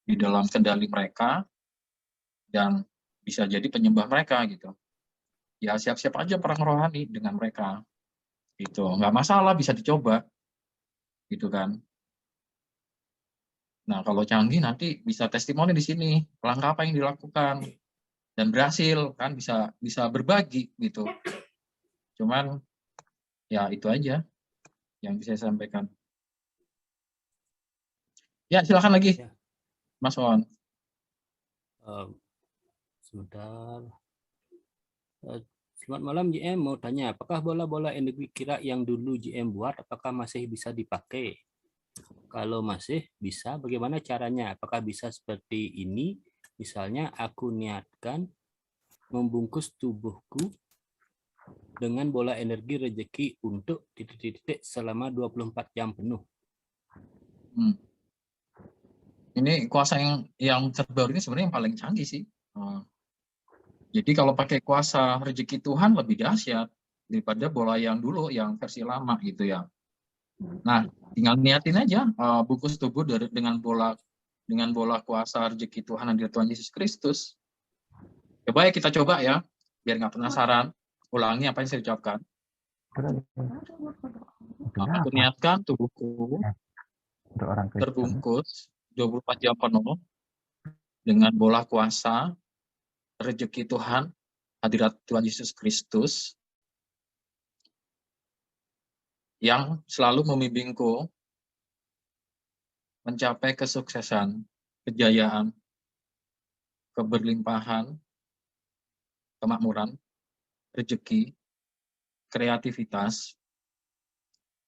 di dalam kendali mereka dan bisa jadi penyembah mereka gitu. Ya siap-siap aja perang rohani dengan mereka. Gitu. Nggak masalah, bisa dicoba. Gitu kan. Nah, kalau canggih nanti bisa testimoni di sini, langkah apa yang dilakukan dan berhasil kan, bisa berbagi gitu. Cuman ya itu aja yang bisa saya sampaikan. Ya, silakan lagi, Ya. Mas Wawan. Sebentar. Selamat malam JM, mau tanya, apakah bola-bola energi kira yang dulu JM buat, apakah masih bisa dipakai? Kalau masih bisa, bagaimana caranya? Apakah bisa seperti ini? Misalnya aku niatkan membungkus tubuhku dengan bola energi rezeki untuk titik-titik selama 24 jam penuh. Ini kuasa yang terbaru ini sebenarnya yang paling canggih sih. Jadi kalau pakai kuasa rezeki Tuhan lebih dahsyat daripada bola yang dulu, yang versi lama gitu ya. Nah, tinggal niatin aja bungkus tubuh dengan bola kuasa rezeki Tuhan dan Tuhan Yesus Kristus. Coba ya kita coba ya, biar nggak penasaran. Ulangi apa yang saya ucapkan. Aku niatkan tubuhku terbungkus 24 jam penuh dengan bola kuasa rezeki Tuhan, hadirat Tuhan Yesus Kristus yang selalu membimbingku mencapai kesuksesan, kejayaan, keberlimpahan, kemakmuran, rezeki, kreativitas,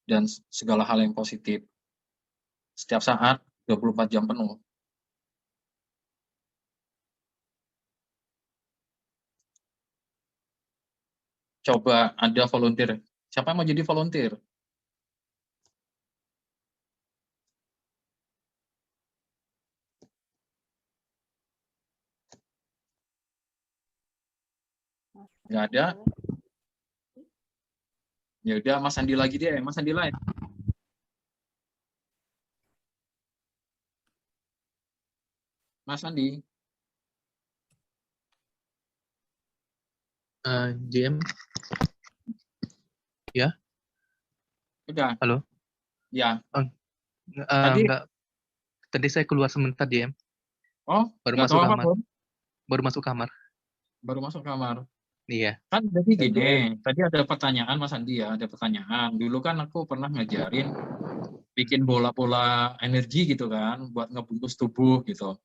dan segala hal yang positif setiap saat 24 jam penuh. Coba ada volunteer. Siapa yang mau jadi volunteer? Nggak ada? Ya udah, Mas Andi lagi deh. Mas Andi lain. Mas Andi. JM. Ya. Udah. Halo. Ya. Tadi saya keluar sebentar JM. Oh, baru nggak masuk tahu kamar. apa, Baru masuk kamar. Iya. Kan jadi gini, tadi ada pertanyaan Mas Andi ya, ada pertanyaan. Dulu kan aku pernah ngajarin bikin bola-bola energi gitu kan, buat ngebungkus tubuh gitu.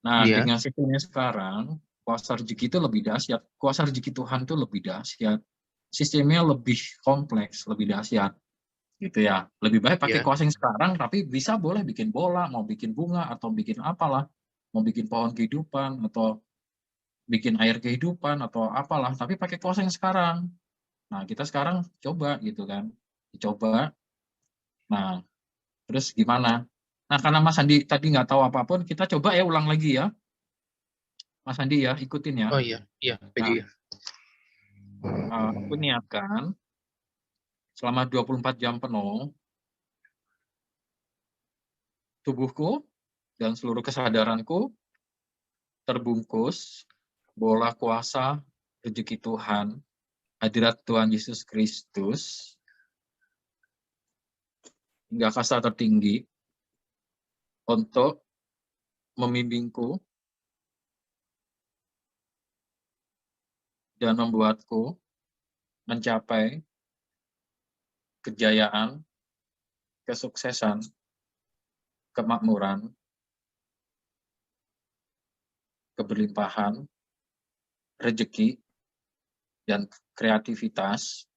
Nah, Iya. dengan sistemnya sekarang, kuasa rezeki itu lebih dahsyat. Kuasa rezeki Tuhan itu lebih dahsyat. Sistemnya lebih kompleks, lebih dahsyat. Gitu ya. Lebih baik pakai kuasa yang sekarang, tapi bisa boleh bikin bola, mau bikin bunga, atau bikin apalah. Mau bikin pohon kehidupan, atau bikin air kehidupan, atau apalah. Tapi pakai kuasa yang sekarang. Nah, kita sekarang coba gitu kan. Dicoba. Nah, terus gimana? Nah, karena Mas Andi tadi nggak tahu apapun, kita coba ya ulang lagi ya. Mas Andi ya, ikutin ya. Oh iya, PJ. Aku niatkan selama 24 jam penuh, tubuhku dan seluruh kesadaranku terbungkus bola kuasa rezeki Tuhan, hadirat Tuhan Yesus Kristus, hingga kasta tertinggi untuk membimbingku dan membuatku mencapai kejayaan, kesuksesan, kemakmuran, keberlimpahan, rezeki, dan kreativitas,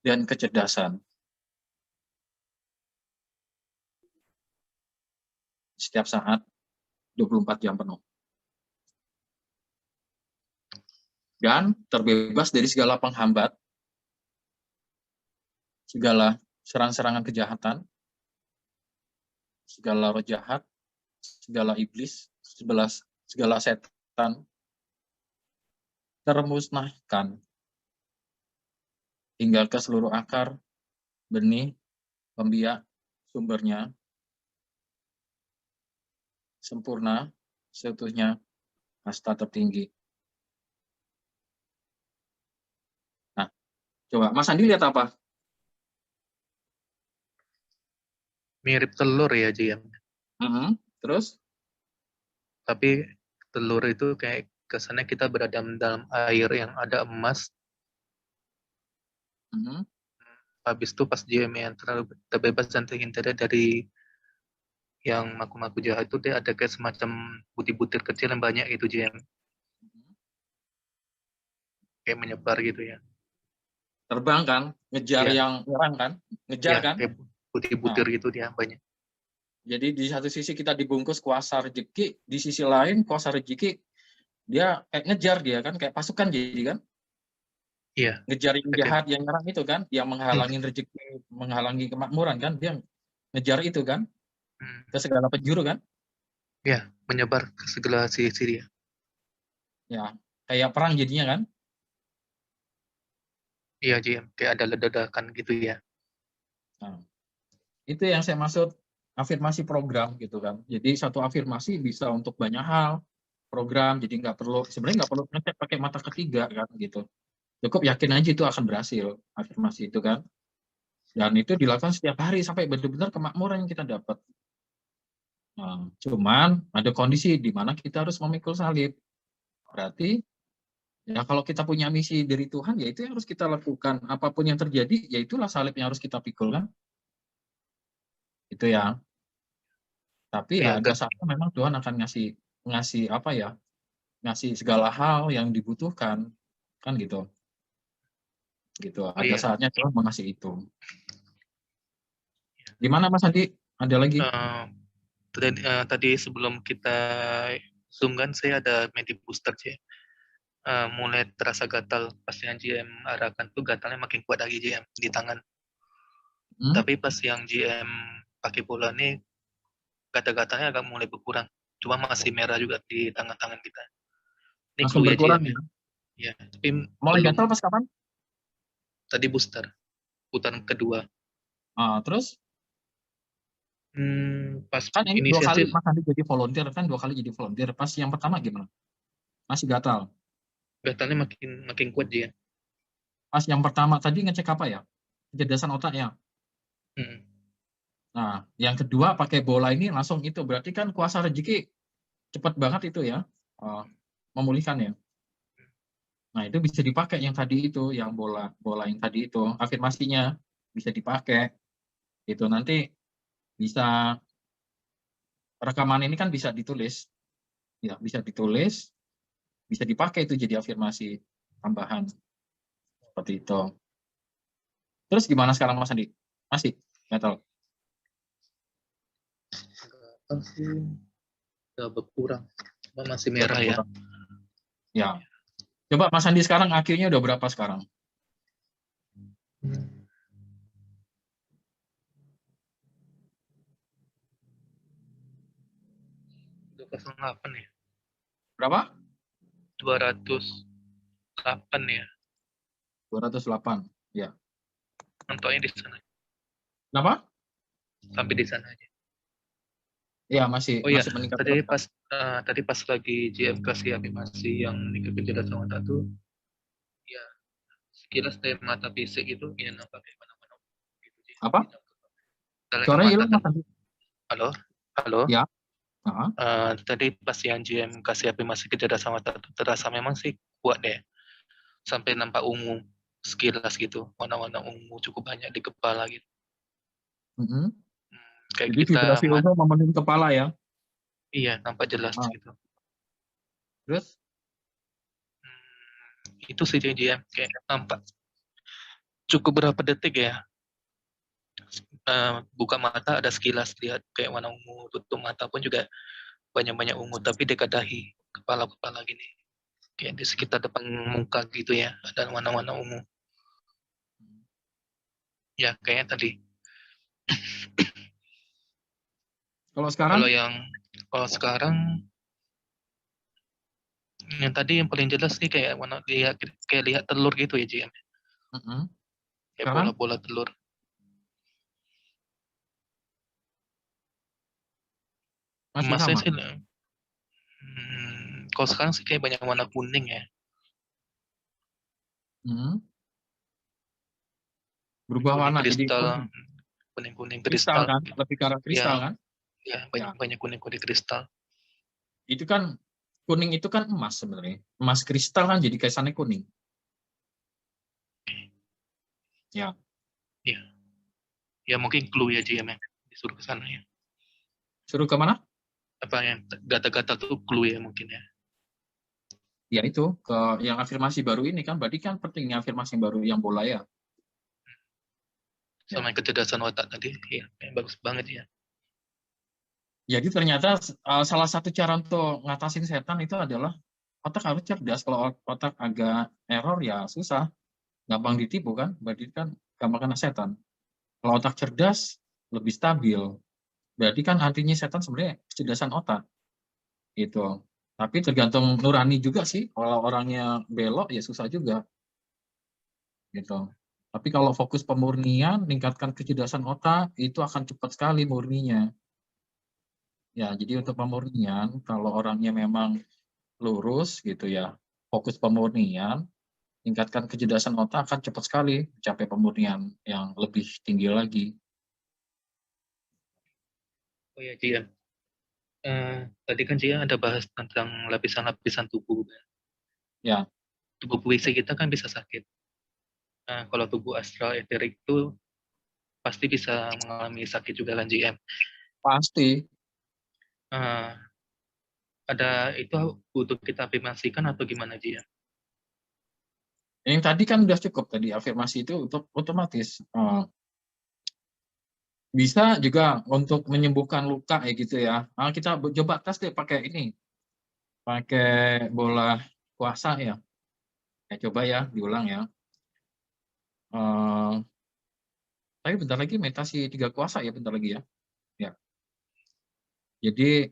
dan kecerdasan. Setiap saat, 24 jam penuh. Dan terbebas dari segala penghambat, segala serang-serangan kejahatan, segala roh jahat, segala iblis, segala setan, termusnahkan hingga ke seluruh akar, benih, pembiak, sumbernya, sempurna, seutuhnya, kasta tertinggi. Nah, coba Mas Andi lihat apa? Mirip telur ya, JM. Terus? Tapi telur itu kayak kesannya kita berada dalam air yang ada emas. Habis itu pas JM yang terlalu terbebas dan terhindar dari yang maku-maku jahat itu, dia ada kayak semacam butir-butir kecil yang banyak itu, JM. Kayak menyebar gitu ya. Terbang kan? Ngejar Ya. yang nyerang kan? Ngejar Ya, kan? kayak butir-butir gitu dia banyak. Jadi di satu sisi kita dibungkus kuasa rezeki, di sisi lain kuasa rezeki dia kayak ngejar dia kan, kayak pasukan jadi kan? Iya. Ngejar yang jahat, yang nyerang itu kan, yang menghalangi rezeki, menghalangi kemakmuran kan, dia ngejar itu kan, ke segala penjuru kan? Ya, menyebar ke segala sisi dia. Ya, kayak perang jadinya kan? Iya, JM, kayak ada ledakan gitu ya. Nah, itu yang saya maksud afirmasi program gitu kan. Jadi satu afirmasi bisa untuk banyak hal, program, jadi sebenarnya nggak perlu ngecek pakai mata ketiga kan gitu. Cukup yakin aja itu akan berhasil, afirmasi itu kan. Dan itu dilakukan setiap hari sampai benar-benar kemakmuran yang kita dapat. Nah, cuman ada kondisi di mana kita harus memikul salib. Berarti ya kalau kita punya misi dari Tuhan, ya itu yang harus kita lakukan. Apapun yang terjadi, ya itulah salib yang harus kita pikul kan. Itu ya. Tapi ya ada saatnya memang Tuhan akan ngasih apa ya? Ngasih segala hal yang dibutuhkan. Kan gitu. Gitu. Ada saatnya Tuhan mengasih itu. Gimana Mas Andi? Ada lagi? Tadi sebelum kita zoom kan, saya ada medi booster sih. Mulai terasa gatal pas yang GM arahkan tuh, gatalnya makin kuat lagi GM di tangan. Tapi pas yang GM pakai bola nih, gatal-gatalnya agak mulai berkurang. Cuma masih merah juga di tangan-tangan kita. Ini langsung berkurang ya? Ya, tapi mulai gatal pas kapan? Tadi booster, putaran kedua. Terus? Pas kan ini inisiasi 2 kali Mas Andi jadi volunteer kan, 2 kali jadi volunteer. Pas yang pertama gimana? Masih gatal? Gatalnya makin kuat dia. Pas yang pertama tadi ngecek apa ya? Kecerdasan otak ya. Nah, yang kedua pakai bola ini langsung itu. Berarti kan kuasa rezeki cepat banget itu ya, memulihkan ya. Nah, itu bisa dipakai yang tadi itu, yang bola yang tadi itu, afirmasinya bisa dipakai. Itu nanti bisa, rekaman ini kan bisa ditulis. Ya, bisa ditulis, bisa dipakai itu jadi afirmasi tambahan. Seperti itu. Terus gimana sekarang Mas Andi? Masih gatal? Udah berkurang. Cuma masih merah ya. Ya. Coba Mas Andi sekarang IQ-nya udah berapa sekarang? 208 ya. Berapa? 208 ya. 208, ya. Mentoknya di sana. Kenapa? Sampai di sana aja. Ya, masih meningkat. Tadi pas lagi GM kasih afirmasi yang kecerdasan otak tuh, ya sekilas dari mata fisik itu ya nampak kayak mana-mana gitu. Apa? Suaranya hilang Mas Andi. Halo. Ya. Tadi pas yang GM kasih afirmasi kecerdasan otak itu terasa memang sih kuat deh. Sampai nampak ungu sekilas gitu, warna-warna ungu cukup banyak di kepala gitu. Mhm. Kayak Jadi kita vibrasi ungu memenuhi kepala ya. iya, nampak jelas Ah, gitu. terus? Itu sih dia kayak nampak cukup berapa detik ya. Buka mata ada sekilas lihat kayak warna ungu, tutup mata pun juga banyak-banyak ungu, tapi dekat dahi, kepala-kepala gini. Kayak di sekitar depan muka gitu ya, ada warna-warna ungu. Ya, kayaknya tadi. Kalau sekarang? Kalau sekarang yang tadi yang paling jelas nih kayak warna lihat telur gitu ya, JM. Mhm. Kayak Sekarang? bola-bola telur. Masih Emasnya sama? sih kalau sekarang sih kayak banyak warna kuning ya. Mhm. Berubah Kuning warna jadi kristal, kuning. kuning-kuning Kristal kristal. kan? Lebih ke arah kristal Ya, kan? ya Ya. banyak kuning-kuning kristal. Itu kan kuning itu kan emas sebenarnya. Emas kristal kan jadi kesannya kuning. Ya. Ya, ya mungkin clue ya JM ya. Disuruh ke sana ya. Suruh ke mana? Apa yang gata-gata tuh clue ya mungkin ya. Ya itu ke yang afirmasi baru ini kan. Berarti kan pentingnya afirmasi baru yang bola ya. Sama Ya. yang kecerdasan otak tadi, ya, bagus banget ya. Jadi ternyata salah satu cara untuk ngatasin setan itu adalah otak harus cerdas. Kalau otak agak error ya susah. Gampang ditipu kan. Berarti kan gampang kena setan. Kalau otak cerdas lebih stabil. Berarti kan artinya setan sebenarnya kecerdasan otak. Gitu. Tapi tergantung nurani juga sih. Kalau orangnya belok ya susah juga. Gitu. Tapi kalau fokus pemurnian, meningkatkan kecerdasan otak, itu akan cepat sekali murninya. Ya, jadi untuk pemurnian, kalau orangnya memang lurus gitu ya, fokus pemurnian, tingkatkan kecerdasan otak akan cepat sekali mencapai pemurnian yang lebih tinggi lagi. Oh ya Jia, tadi kan Jia ada bahas tentang lapisan-lapisan tubuh. Ya, Tubuh puisi kita kan bisa sakit. Nah, kalau tubuh astral eterik itu pasti bisa mengalami sakit juga kan JM. pasti. Uh, ada itu butuh kita afirmasikan atau gimana Jia? Yang tadi kan udah cukup tadi afirmasi itu untuk otomatis. Bisa juga untuk menyembuhkan luka ya gitu ya. Nah, kita coba tes deh pakai ini, pakai bola kuasa ya. Ya coba ya, diulang ya. Tapi bentar lagi meditasi 3 kuasa ya, bentar lagi ya. Ya. Jadi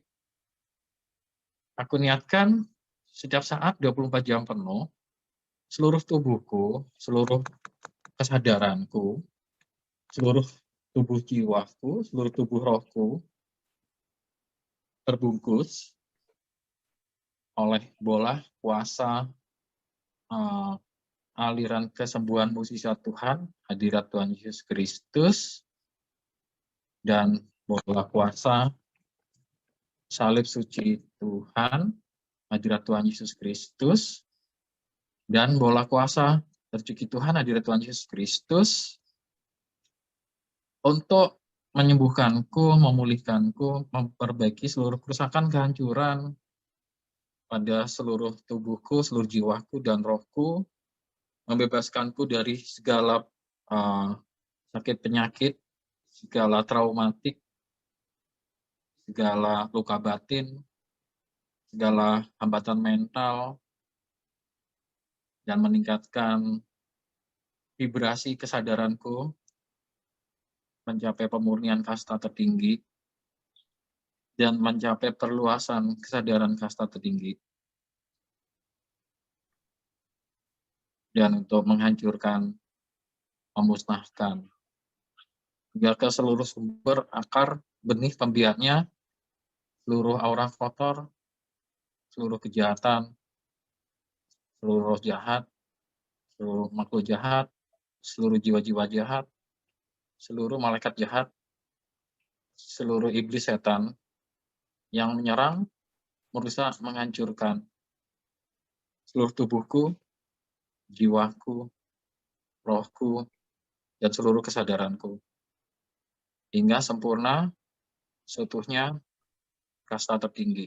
aku niatkan setiap saat 24 jam penuh, seluruh tubuhku, seluruh kesadaranku, seluruh tubuh jiwaku, seluruh tubuh rohku terbungkus oleh bola kuasa aliran kesembuhan mukjizat Tuhan, hadirat Tuhan Yesus Kristus, dan bola kuasa salib suci Tuhan, hadirat Tuhan Yesus Kristus, dan bola kuasa tercuci Tuhan, hadirat Tuhan Yesus Kristus, untuk menyembuhkanku, memulihkanku, memperbaiki seluruh kerusakan, kehancuran pada seluruh tubuhku, seluruh jiwaku, dan rohku, membebaskanku dari segala sakit penyakit, segala traumatik, segala luka batin, segala hambatan mental, dan meningkatkan vibrasi kesadaranku mencapai pemurnian kasta tertinggi dan mencapai perluasan kesadaran kasta tertinggi. Dan untuk menghancurkan, memusnahkan, hingga ke seluruh sumber, akar, benih pembiaknya, seluruh aura kotor, seluruh kejahatan, seluruh roh jahat, seluruh makhluk jahat, seluruh jiwa-jiwa jahat, seluruh malaikat jahat, seluruh iblis setan yang menyerang, merusak, menghancurkan seluruh tubuhku, jiwaku, rohku, dan seluruh kesadaranku, hingga sempurna seutuhnya kasta tertinggi.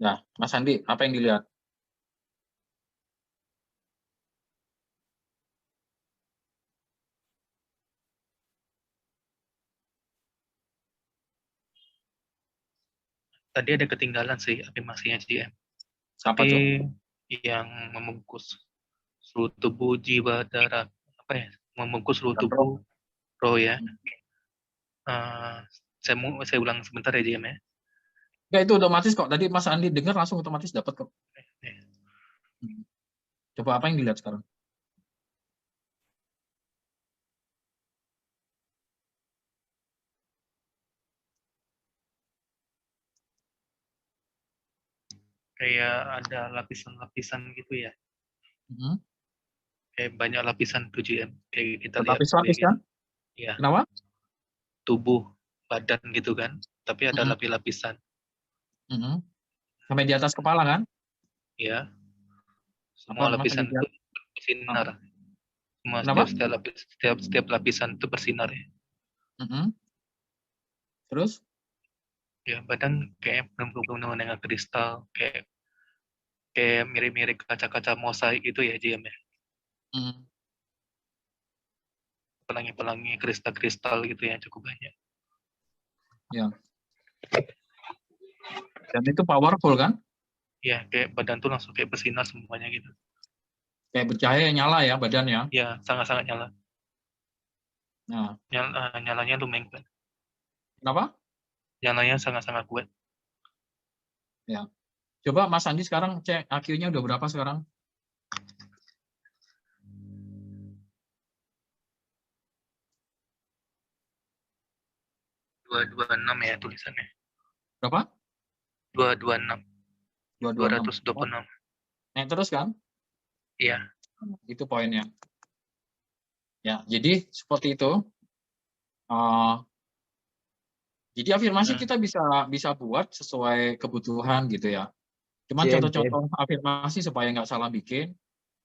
Nah, Mas Andi, apa yang dilihat? Tadi ada ketinggalan sih afirmasinya GM. Siapa Tapi tuh? yang membungkus seluruh tubuh, jiwa, darah, apa ya? Membungkus seluruh Dan roh. tubuh, roh ya. Saya ulang sebentar ya GM ya. Ya, itu otomatis kok. Tadi Mas Andi dengar langsung otomatis dapat kok. Coba apa yang dilihat sekarang? Kayak ada lapisan-lapisan gitu ya. Hmm. Kayak banyak lapisan tuh GM. Kayak kita lihat Berlapis-lapis kan? ya, Kenapa? tubuh, badan gitu kan. Tapi ada lapisan. Sampai di atas kepala kan? Ya. Semua Apa Mas lapisan Andi itu lihat? bersinar. Semua Kenapa? setiap lapisan itu bersinar ya. Terus? Ya, badan kayak penuh dengan kristal, kayak mirip-mirip kaca-kaca mosaik gitu ya GM ya. Pelangi-pelangi kristal-kristal gitu ya, cukup banyak. Ya. Dan itu powerful kan? Ya, kayak badan tuh langsung kayak bersinar semuanya gitu. Kayak bercahaya nyala ya badannya. Ya, sangat-sangat nyala. Nah, Nyalanya lumayan kuat. kenapa? Nyalanya sangat-sangat kuat. Ya. Coba Mas Andi sekarang cek IQ-nya udah berapa sekarang? .226 ya tulisannya. Berapa? 226. 226. Naik terus kan? Iya. Itu poinnya. Ya, jadi seperti itu. Jadi afirmasi kita bisa buat sesuai kebutuhan gitu ya. Cuman contoh-contoh afirmasi supaya nggak salah bikin,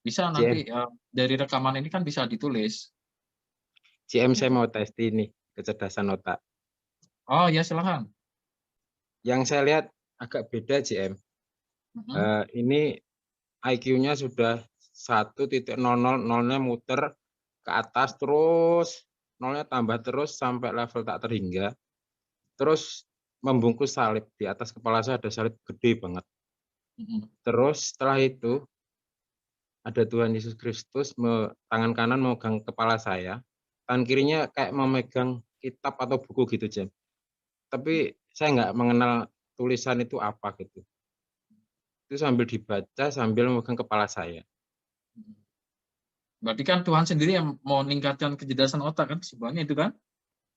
bisa nanti dari rekaman ini kan bisa ditulis. GM saya mau tes ini kecerdasan otak. Oh ya silahkan. Yang saya lihat agak beda GM. Ini IQ-nya sudah 1.00, nolnya muter ke atas terus, nolnya tambah terus sampai level tak terhingga. Terus membungkus salib, di atas kepala saya ada salib gede banget. Terus setelah itu ada Tuhan Yesus Kristus, tangan kanan memegang kepala saya, tangan kirinya kayak memegang kitab atau buku gitu, Jem. Tapi saya nggak mengenal tulisan itu apa gitu. Itu sambil dibaca sambil memegang kepala saya. Berarti kan Tuhan sendiri yang mau meningkatkan kecerdasan otak kan, sebenarnya itu kan.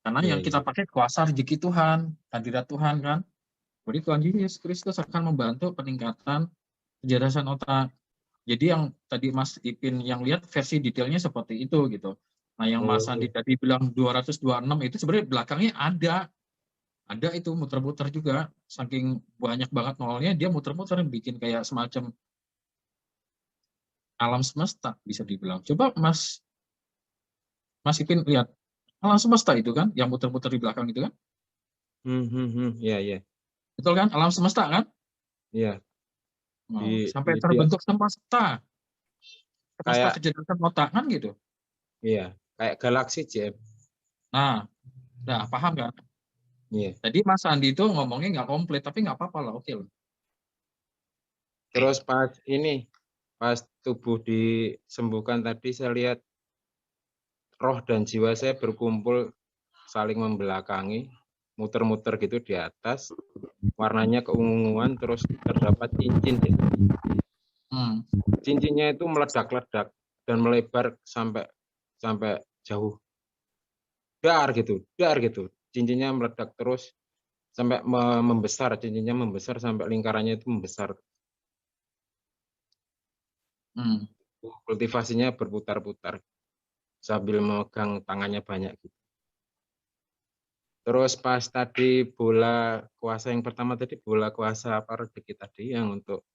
Karena yang kita pakai kuasa rezeki Tuhan, hadirat Tuhan kan. Jadi Tuhan Yesus Kristus akan membantu peningkatan kecerdasan otak. Jadi yang tadi Mas Ipin yang lihat versi detailnya seperti itu gitu. Nah yang Mas Andi tadi bilang 226 itu sebenarnya belakangnya ada itu muter-muter juga. Saking banyak banget nolnya dia muter-muter bikin kayak semacam alam semesta bisa dibilang. Coba Mas Ipin lihat alam semesta itu kan yang muter-muter di belakang itu kan. Iya. Betul kan? Alam semesta kan? Iya. Sampai terbentuk semesta. Semesta kecerdasan otak kan gitu. Iya, kayak galaksi, Jeb. Nah, paham kan? Iya. Tadi Mas Andi itu ngomongnya nggak komplit, tapi nggak apa-apa lah, oke lah. Terus pas tubuh disembuhkan tadi saya lihat roh dan jiwa saya berkumpul saling membelakangi, muter-muter gitu di atas, warnanya keunguan, terus terdapat cincin. Cincinnya itu meledak-ledak dan melebar sampai jauh. Dar gitu. Cincinnya meledak terus sampai membesar, cincinnya membesar sampai lingkarannya itu membesar. Kultivasinya berputar-putar sambil memegang tangannya banyak gitu. Terus pas tadi bola kuasa yang pertama tadi, bola kuasa paradigma tadi yang untuk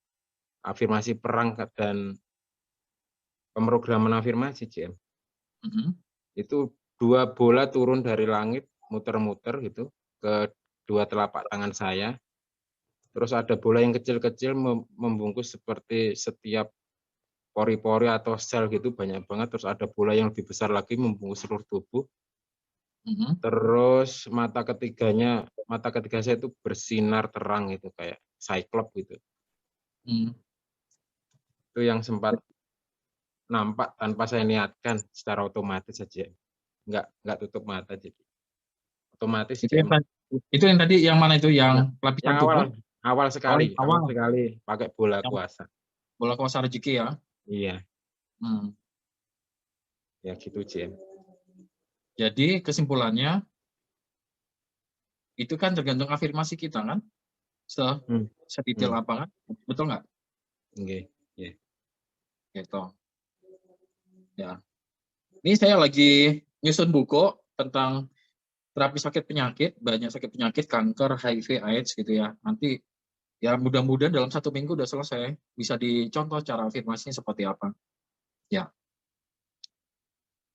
afirmasi perang dan pemrograman afirmasi JM. Itu 2 bola turun dari langit, muter-muter gitu ke 2 telapak tangan saya. Terus ada bola yang kecil-kecil membungkus seperti setiap pori-pori atau sel gitu banyak banget. Terus ada bola yang lebih besar lagi membungkus seluruh tubuh. Terus mata ketiga saya itu bersinar terang gitu kayak cyclops gitu. Itu yang sempat nampak tanpa saya niatkan secara otomatis saja. Enggak tutup mata jadi. Otomatis Itu yang tadi yang mana itu yang lapisan yang tubuh? awal sekali awal sekali pakai bola Yang- kuasa. Bola kuasa rezeki ya. Iya, ya gitu JM. Jadi kesimpulannya itu kan tergantung afirmasi kita kan, sedetail apa kan, betul nggak? Oke, Gitu. Ya. Ini saya lagi nyusun buku tentang terapi sakit penyakit, banyak sakit penyakit, kanker, HIV, AIDS gitu ya. Nanti ya mudah-mudahan dalam 1 minggu udah selesai, bisa dicontoh cara afirmasinya seperti apa. Ya.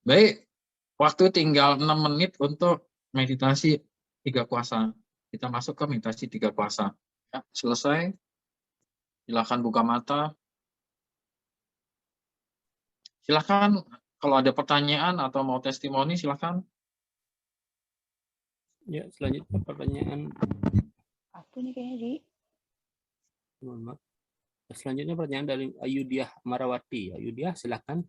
Baik, waktu tinggal 6 menit untuk meditasi 3 kuasa. Kita masuk ke meditasi 3 kuasa. Ya, selesai. Silakan buka mata. Silakan kalau ada pertanyaan atau mau testimoni silakan. Ya, selanjutnya pertanyaan. Apa nih kayaknya, Di? Mohon maaf. Selanjutnya pertanyaan dari Ayudiah Marawati. Ayudiah, silakan.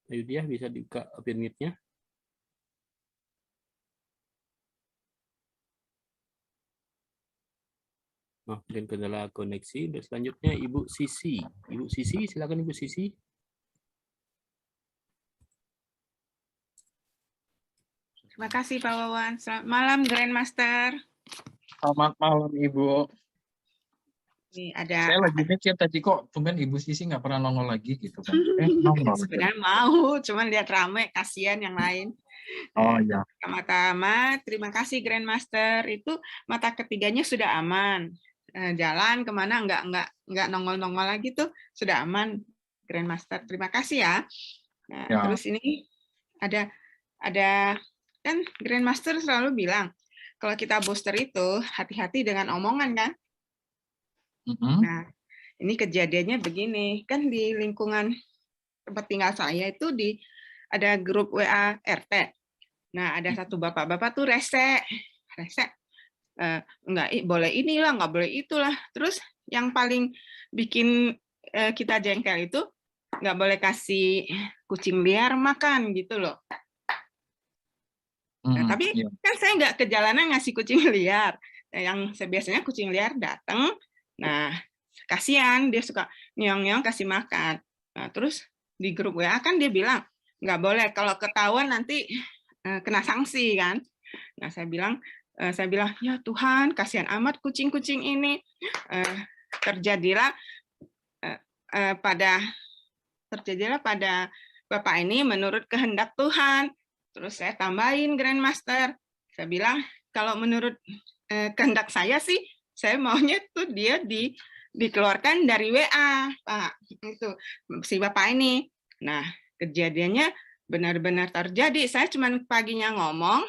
Ayudiah bisa dibuka open mic-nya. Mungkin kendala koneksi. Dan selanjutnya Ibu Sisi. Ibu Sisi, silakan Ibu Sisi. Terima kasih Pak Wawan. Selamat malam Grandmaster. Selamat malam Ibu. Ini ada. Saya lagi mikir tadi kok tumben Ibu Sisi nggak pernah nongol lagi gitu kan. Nongol. Sebenarnya mau, cuman lihat rame, kasihan yang lain. Oh ya. Pertama-tama, terima kasih Grandmaster. Itu mata ketiganya sudah aman. Jalan kemana nggak nongol-nongol lagi tuh sudah aman Grandmaster. Terima kasih ya. Nah, Ya. Terus ini ada kan Grandmaster selalu bilang kalau kita booster itu hati-hati dengan omongan kan. Nah, ini kejadiannya begini, kan di lingkungan tempat tinggal saya itu ada grup WA RT. Nah, ada satu bapak-bapak tuh rese, nggak boleh inilah, nggak boleh itulah. Terus yang paling bikin kita jengkel itu nggak boleh kasih kucing liar makan gitu loh. Nah, tapi kan saya nggak ke jalanan ngasih kucing liar. Nah, yang biasanya kucing liar datang, nah kasihan dia suka nyong-nyong kasih makan. Nah, terus di grup WA kan dia bilang nggak boleh, kalau ketahuan nanti kena sanksi kan. Nah saya bilang ya Tuhan kasihan amat kucing-kucing ini. Terjadilah pada Bapak ini menurut kehendak Tuhan. Terus saya tambahin Grandmaster, saya bilang kalau menurut kehendak saya sih, saya maunya tuh dia dikeluarkan dari WA, Pak. Itu si Bapak ini. Nah, kejadiannya benar-benar terjadi. Saya cuma paginya ngomong,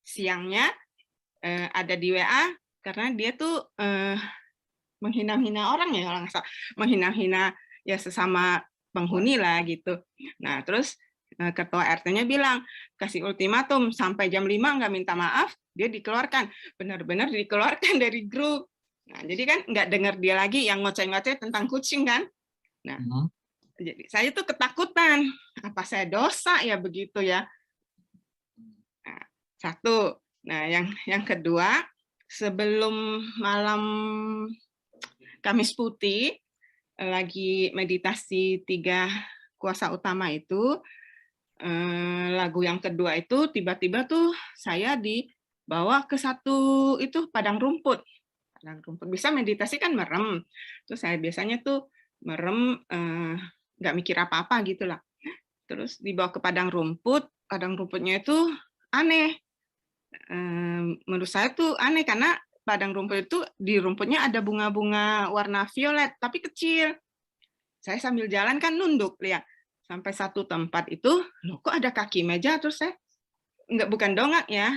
siangnya ada di WA karena dia tuh menghina-hina orang ya, kalau nggak salah, menghina-hina ya sesama penghuni lah gitu. Nah, terus ketua RT-nya bilang, kasih ultimatum sampai jam 5 nggak minta maaf, dia dikeluarkan. Benar-benar dikeluarkan dari grup. Nah, jadi kan nggak dengar dia lagi yang ngoceh-ngoceh tentang kucing kan. Nah, jadi saya tuh ketakutan, apa saya dosa ya begitu ya. Nah, satu. Nah, yang kedua, sebelum malam Kamis Putih, lagi meditasi 3 kuasa utama itu, lagu yang kedua itu tiba-tiba tuh saya dibawa ke satu itu padang rumput. Bisa meditasi kan merem. Terus saya biasanya tuh merem, nggak mikir apa-apa gitulah. Terus dibawa ke padang rumputnya itu aneh. Menurut saya tuh aneh karena padang rumput itu di rumputnya ada bunga-bunga warna violet tapi kecil. Saya sambil jalan kan nunduk lihat sampai satu tempat itu, loh kok ada kaki meja, terus saya bukan dongak ya,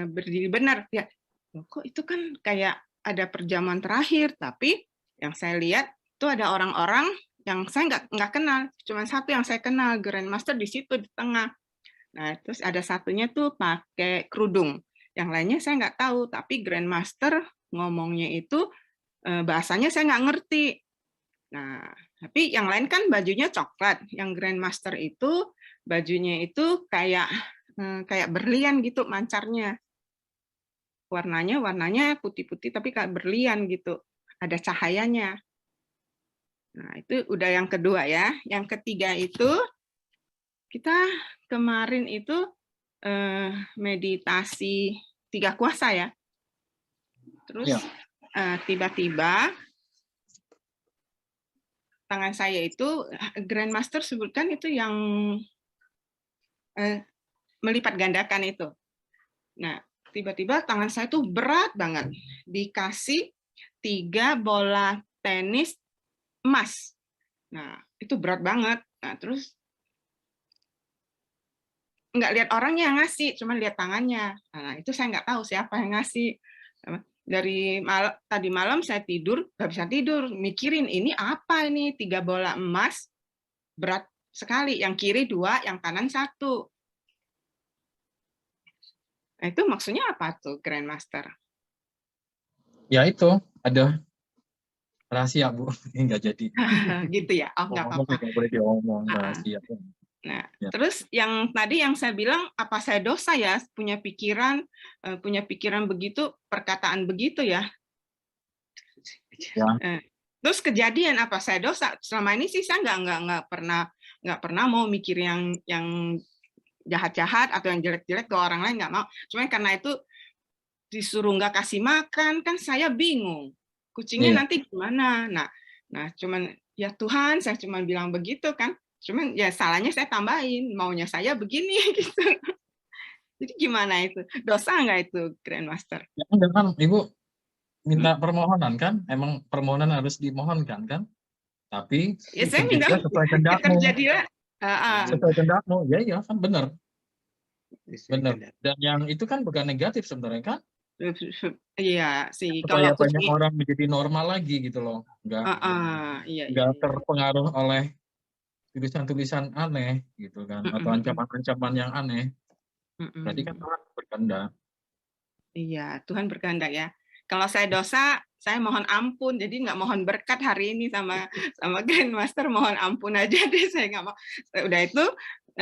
berdiri benar ya. Loh, kok itu kan kayak ada perjamuan terakhir, tapi yang saya lihat itu ada orang-orang yang saya nggak kenal, cuma satu yang saya kenal, Grandmaster di situ di tengah. Nah, terus ada satunya tuh pakai kerudung. Yang lainnya saya nggak tahu, tapi Grandmaster ngomongnya itu bahasanya saya nggak ngerti. Nah, tapi yang lain kan bajunya coklat. Yang Grandmaster itu bajunya itu kayak berlian gitu mancarnya. Warnanya putih-putih tapi kayak berlian gitu. Ada cahayanya. Nah, itu udah yang kedua ya. Yang ketiga itu kita kemarin itu meditasi 3 kuasa ya. Terus tiba-tiba tangan saya itu Grandmaster sebutkan itu yang melipat gandakan itu. Nah, tiba-tiba tangan saya tuh berat banget. Dikasih 3 bola tenis emas. Nah, itu berat banget. Nah, terus nggak lihat orangnya yang ngasih, cuma lihat tangannya. Nah, itu saya nggak tahu siapa yang ngasih. Dari tadi malam saya tidur, nggak bisa tidur, mikirin ini apa ini 3 bola emas, berat sekali. Yang kiri 2, yang kanan 1. Nah, itu maksudnya apa tuh, Grandmaster? Ya itu, ada rahasia, Bu. Nggak jadi. Gitu ya? Oh, nggak apa-apa. Nggak boleh diomong, rahasia. Nah, terus yang tadi yang saya bilang, apa saya dosa ya punya pikiran begitu, perkataan begitu ya? Terus kejadian apa saya dosa? Selama ini sih saya nggak pernah mau mikir yang jahat-jahat atau yang jelek-jelek ke orang lain, nggak mau. Cuma karena itu disuruh nggak kasih makan, kan saya bingung. Kucingnya nanti gimana? Nah, cuman ya Tuhan, saya cuma bilang begitu kan. Cuman ya salahnya saya tambahin, maunya saya begini gitu. Jadi gimana itu? Dosa nggak itu, Grandmaster? Ya enggak kan, Ibu minta permohonan kan? Emang permohonan harus dimohonkan kan? Tapi ya saya minta sesuai kehendakmu. Sesuai kehendakmu, ya kan benar. Benar. Dan yang itu kan bukan negatif sebenarnya kan? Iya sih. Supaya banyak orang menjadi normal lagi gitu loh. Nggak terpengaruh oleh tulisan-tulisan aneh gitu kan, atau ancaman-ancaman yang aneh. Berarti kan Tuhan berkehendak. Iya, Tuhan berkehendak ya. Kalau saya dosa, saya mohon ampun. Jadi nggak mohon berkat hari ini sama Grandmaster, mohon ampun aja deh, saya nggak mau. Udah itu,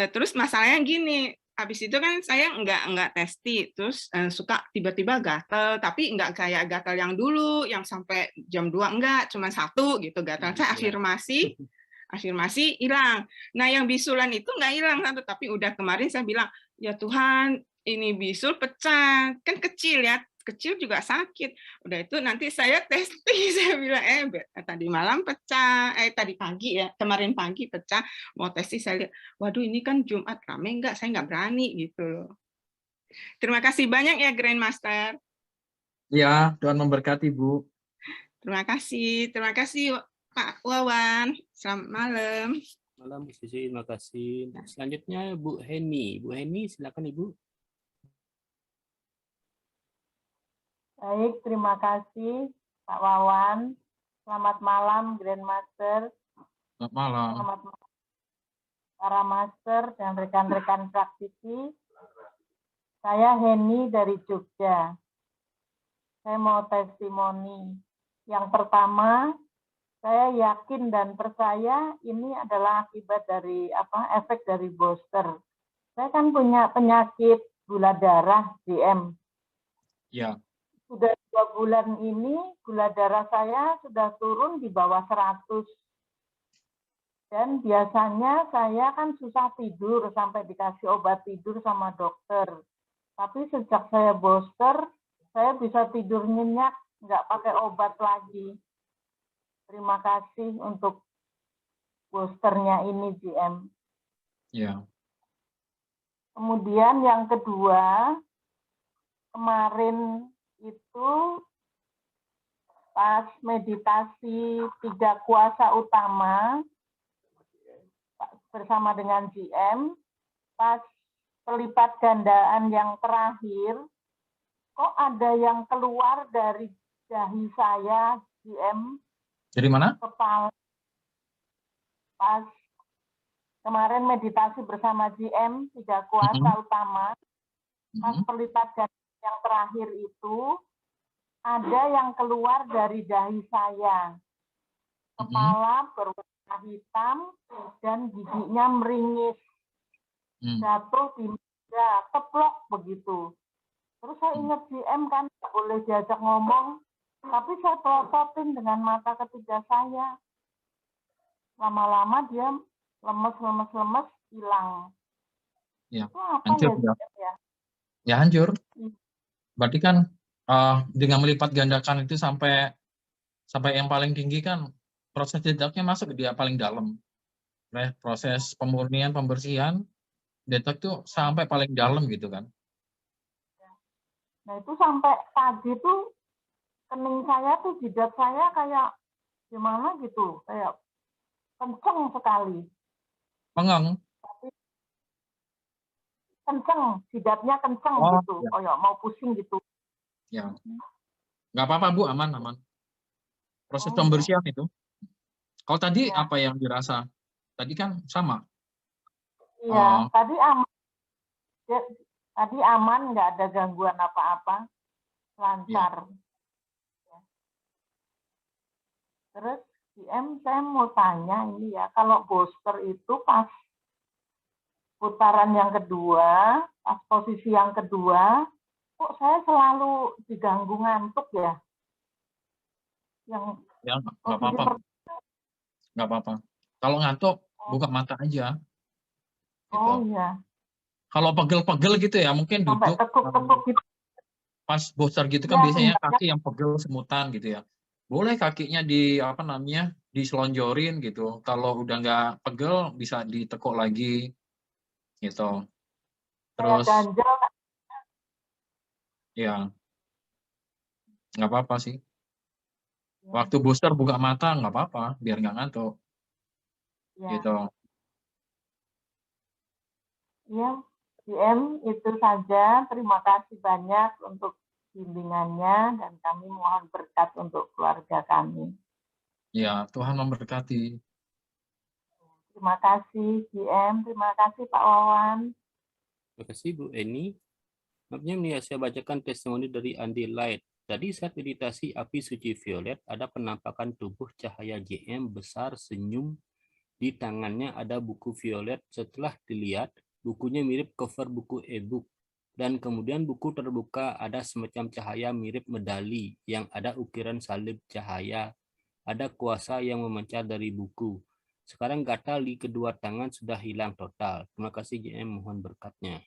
terus masalahnya gini, habis itu kan saya nggak testi, terus suka tiba-tiba gatel, tapi nggak kayak gatel yang dulu, yang sampai jam 2, enggak, cuma 1 gitu gatel. Saya afirmasi hilang. Nah, yang bisulan itu nggak hilang satu, tapi udah kemarin saya bilang, ya Tuhan, ini bisul pecah, kan kecil ya, kecil juga sakit. Udah itu nanti saya testing, saya bilang, tadi malam pecah, tadi pagi ya, kemarin pagi pecah, mau testing saya lihat, waduh ini kan Jumat rame nggak, saya nggak berani gitu loh. Terima kasih banyak ya Grandmaster. Ya, Tuhan memberkati Bu. Terima kasih Pak Wawan, selamat malam. Malam Bu Susi, terima kasih. Selanjutnya Bu Heni. Bu Heni, silakan Ibu. Baik, terima kasih Pak Wawan. Selamat malam Grandmaster. Selamat malam. Selamat malam para master dan rekan-rekan praktisi. Saya Heni dari Jogja. Saya mau testimoni. Yang pertama, saya yakin dan percaya ini adalah akibat dari efek dari booster. Saya kan punya penyakit gula darah GM. Ya. Sudah 2 bulan ini gula darah saya sudah turun di bawah 100. Dan biasanya saya kan susah tidur sampai dikasih obat tidur sama dokter. Tapi sejak saya booster, saya bisa tidur nyenyak, nggak pakai obat lagi. Terima kasih untuk boosternya ini GM. Ya. Kemudian yang kedua, kemarin itu pas meditasi 3 kuasa utama bersama dengan GM, pas pelipat gandaan yang terakhir, kok ada yang keluar dari dahi saya, GM. Dari mana? Kepala. Pas kemarin meditasi bersama GM, 3 kuasa utama, pas pelipat gandaan yang terakhir itu, ada yang keluar dari dahi saya. Kepala berwarna hitam dan giginya meringis. Jatuh di meja, teplok begitu. Terus saya ingat GM kan nggak boleh diajak ngomong, tapi saya pelototin dengan mata ketiga saya. Lama-lama dia lemes, hilang. Ya, Itu apa hancur ya? Ya hancur. Berarti kan dengan melipat gandakan itu sampai yang paling tinggi kan proses dedaknya masuk ke dia paling dalam. Proses pemurnian, pembersihan dedak tuh sampai paling dalam gitu kan. Nah itu sampai tadi tuh kening saya tuh, jidat saya kayak gimana gitu, kayak kenceng sekali. Pengang. Kenceng, jidatnya kenceng gitu, Ya. kayak mau pusing gitu. Ya, nggak apa-apa Bu, aman. Proses pembersihan itu. Kalau tadi apa yang dirasa? Tadi kan sama. Iya, tadi aman. Tadi aman, nggak ada gangguan apa-apa, lancar. Ya. Terus GM, saya mau tanya ini ya, kalau booster itu pas putaran yang kedua, pas posisi yang kedua, kok saya selalu diganggu ngantuk ya? Yang ya nggak apa-apa. Nggak apa-apa. Kalau ngantuk, buka mata aja. Gitu. Oh iya. Kalau pegel-pegel gitu ya, mungkin sampai duduk tekuk-tekuk gitu. pas booster gitu kan biasanya kaki yang pegel semutan gitu ya. Boleh kakinya diselonjorin gitu. Kalau udah nggak pegel bisa ditekuk lagi gitu. Terus ya nggak apa-apa sih. Waktu booster buka mata nggak apa-apa, biar nggak ngantuk. Gitu. Iya, GM itu saja. Terima kasih banyak untuk bimbingannya dan kami mohon berkat untuk keluarga kami. Ya, Tuhan memberkati. Terima kasih GM, terima kasih Pak Wawan. Terima kasih Bu Eni. Maafnya nih, saya bacakan testimoni dari Andi Light. Tadi saat meditasi api suci violet, ada penampakan tubuh cahaya GM besar senyum. Di tangannya ada buku violet. Setelah dilihat, bukunya mirip cover buku e-book. Dan kemudian buku terbuka, ada semacam cahaya mirip medali yang ada ukiran salib cahaya. Ada kuasa yang memancar dari buku. Sekarang gatal di kedua tangan sudah hilang total. Terima kasih GM, mohon berkatnya.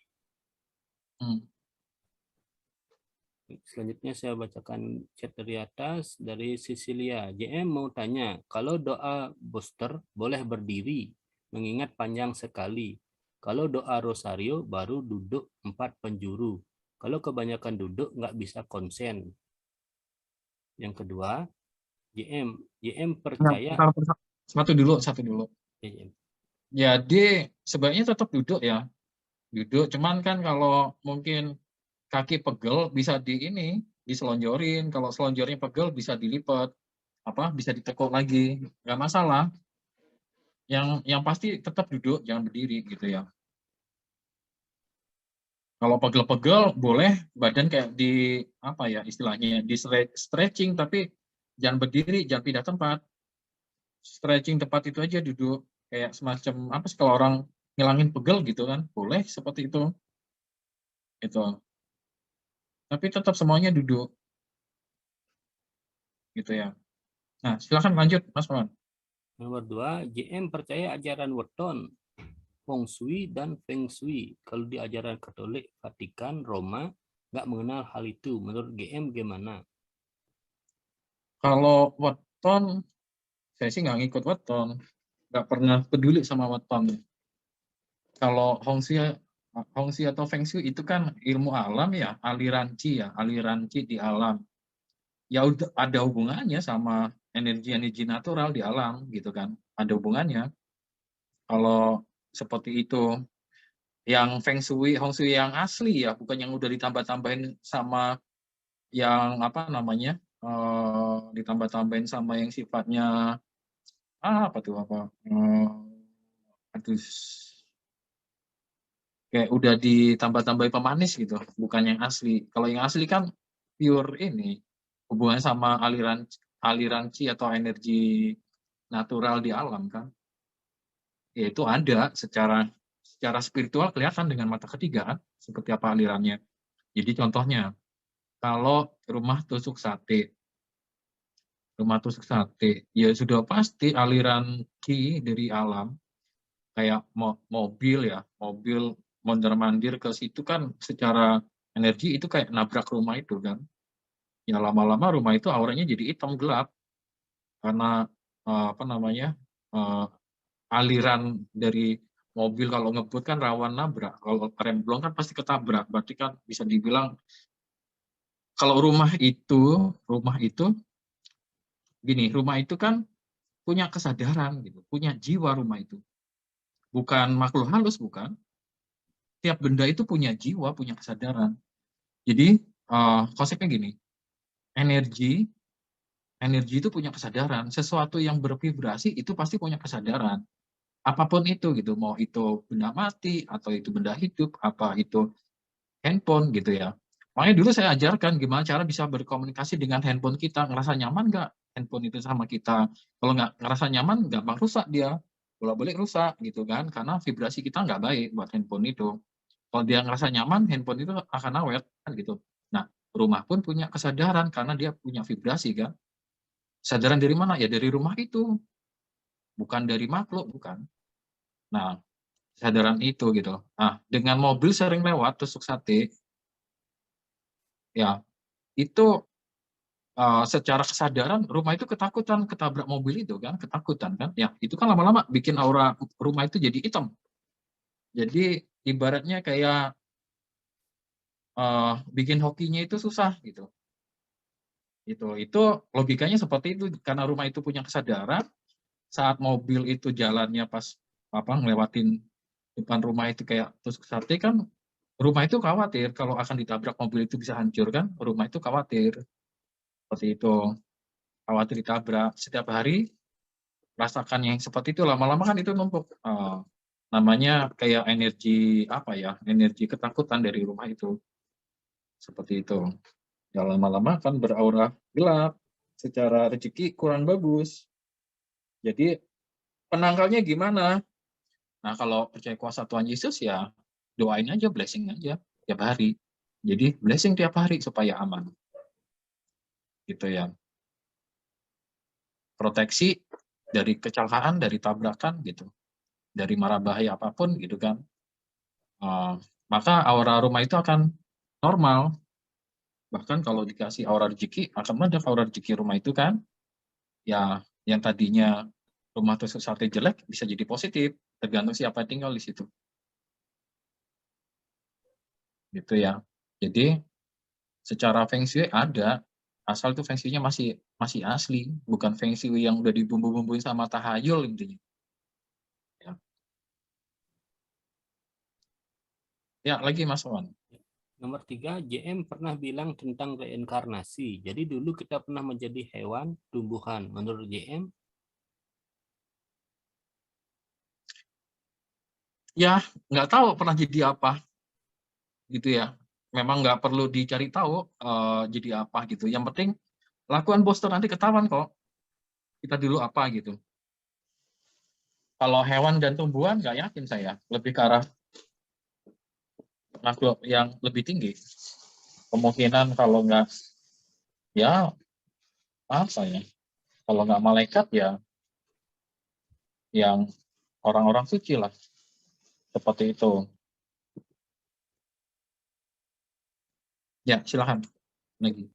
Selanjutnya saya bacakan chat dari atas dari Cecilia. JM mau tanya, kalau doa booster boleh berdiri, mengingat panjang sekali. Kalau doa rosario baru duduk 4 penjuru. Kalau kebanyakan duduk nggak bisa konsen. Yang kedua, JM percaya. Satu dulu. Jadi sebaiknya tetap duduk ya. Duduk, cuman kan kalau mungkin kaki pegel bisa diselonjorin. Kalau selonjornya pegel bisa dilipat, bisa ditekuk lagi, nggak masalah. Yang pasti tetap duduk, jangan berdiri gitu ya. Kalau pegel-pegel boleh badan kayak istilahnya di stretching, tapi jangan berdiri, jangan pindah tempat. Stretching tempat itu aja, duduk kayak semacam kalau orang ngilangin pegel gitu kan, boleh seperti itu. Itu. Tapi tetap semuanya duduk. Gitu ya. Nah, silakan lanjut, Mas Pawan. Nomor 2, JM percaya ajaran weton, Feng Shui dan Feng Shui. Kalau di ajaran Katolik, Vatikan, Roma, nggak mengenal hal itu. Menurut GM gimana? Kalau weton, saya sih nggak ngikut weton. nggak pernah peduli sama weton. Kalau Hong Shui atau Feng Shui itu kan ilmu alam ya, aliran qi di alam. Ya udah ada hubungannya sama energi-energi natural di alam gitu kan. Ada hubungannya. Kalau seperti itu, yang Feng Shui, Hong Shui yang asli ya, bukan yang udah ditambah-tambahin sama yang apa namanya, ditambah-tambahin sama yang sifatnya apa tuh apa, aduh, kayak udah ditambah-tambahin pemanis gitu, bukan yang asli. Kalau yang asli kan pure ini hubungannya sama aliran qi atau energi natural di alam kan. Ya itu ada secara spiritual kelihatan dengan mata ketiga kan, seperti apa alirannya. Jadi contohnya, kalau rumah tusuk sate, ya sudah pasti aliran qi dari alam, kayak mobil ya, mobil mondar-mandir ke situ kan secara energi itu kayak nabrak rumah itu kan. Ya lama-lama rumah itu auranya jadi hitam gelap, karena apa namanya, aliran dari mobil kalau ngebut kan rawan nabrak, kalau remblong kan pasti ketabrak, berarti kan bisa dibilang kalau rumah itu gini, rumah itu kan punya kesadaran gitu, punya jiwa rumah itu. Bukan makhluk halus, bukan. Tiap benda itu punya jiwa, punya kesadaran. Jadi konsepnya gini, energi itu punya kesadaran. Sesuatu yang bervibrasi itu pasti punya kesadaran. Apapun itu gitu, mau itu benda mati atau itu benda hidup, apa itu handphone gitu ya. Makanya dulu saya ajarkan gimana cara bisa berkomunikasi dengan handphone kita, ngerasa nyaman nggak handphone itu sama kita. Kalau nggak ngerasa nyaman, gampang rusak dia. Bolak-balik rusak gitu kan, karena vibrasi kita nggak baik buat handphone itu. Kalau dia ngerasa nyaman, handphone itu akan awet kan gitu. Nah, rumah pun punya kesadaran karena dia punya vibrasi kan. Kesadaran dari mana? Ya dari rumah itu, bukan dari makhluk, bukan. Nah, kesadaran itu gitu. Nah, dengan mobil sering lewat tusuk sate, ya itu secara kesadaran rumah itu ketakutan ketabrak mobil itu kan, ketakutan kan. Ya, itu kan lama-lama bikin aura rumah itu jadi hitam. Jadi ibaratnya kayak bikin hokinya itu susah gitu. Itu logikanya seperti itu, karena rumah itu punya kesadaran. Saat mobil itu jalannya pas apa ngelewatin depan rumah itu kayak tusuk sate kan, rumah itu khawatir kalau akan ditabrak mobil itu bisa hancur kan, rumah itu khawatir seperti itu, khawatir ditabrak. Setiap hari rasakan yang seperti itu, lama-lama kan itu numpuk. Namanya kayak energi apa ya, energi ketakutan dari rumah itu seperti itu. Ya lama-lama kan beraura gelap, secara rezeki kurang bagus. Jadi penangkalnya gimana? Nah, kalau percaya kuasa Tuhan Yesus ya doain aja, blessing aja tiap hari. Jadi blessing tiap hari supaya aman. Gitu ya. Proteksi dari kecelakaan, dari tabrakan gitu. Dari mara bahaya apapun gitu kan. Maka aura rumah itu akan normal. Bahkan kalau dikasih aura rezeki, akan meledak aura rezeki rumah itu kan. Ya, yang tadinya rumah tusuk sate jelek bisa jadi positif, tergantung siapa yang tinggal di situ. Gitu ya. Jadi secara Feng Shui ada, asal itu Feng Shui-nya masih asli, bukan Feng Shui yang udah dibumbu-bumbuin sama tahayul intinya. Ya, lagi Mas Wan. Nomor 3, JM pernah bilang tentang reinkarnasi. Jadi dulu kita pernah menjadi hewan, tumbuhan. Menurut JM? Ya, nggak tahu pernah jadi apa. Gitu ya. Memang nggak perlu dicari tahu jadi apa gitu. Yang penting lakukan booster, nanti ketahuan kok. Kita dulu apa gitu. Kalau hewan dan tumbuhan nggak yakin saya. Lebih ke arah makhluk yang lebih tinggi. Kemungkinan kalau nggak, ya apa ya, kalau nggak malaikat ya yang orang-orang suci lah, seperti itu. Ya, silakan lagi.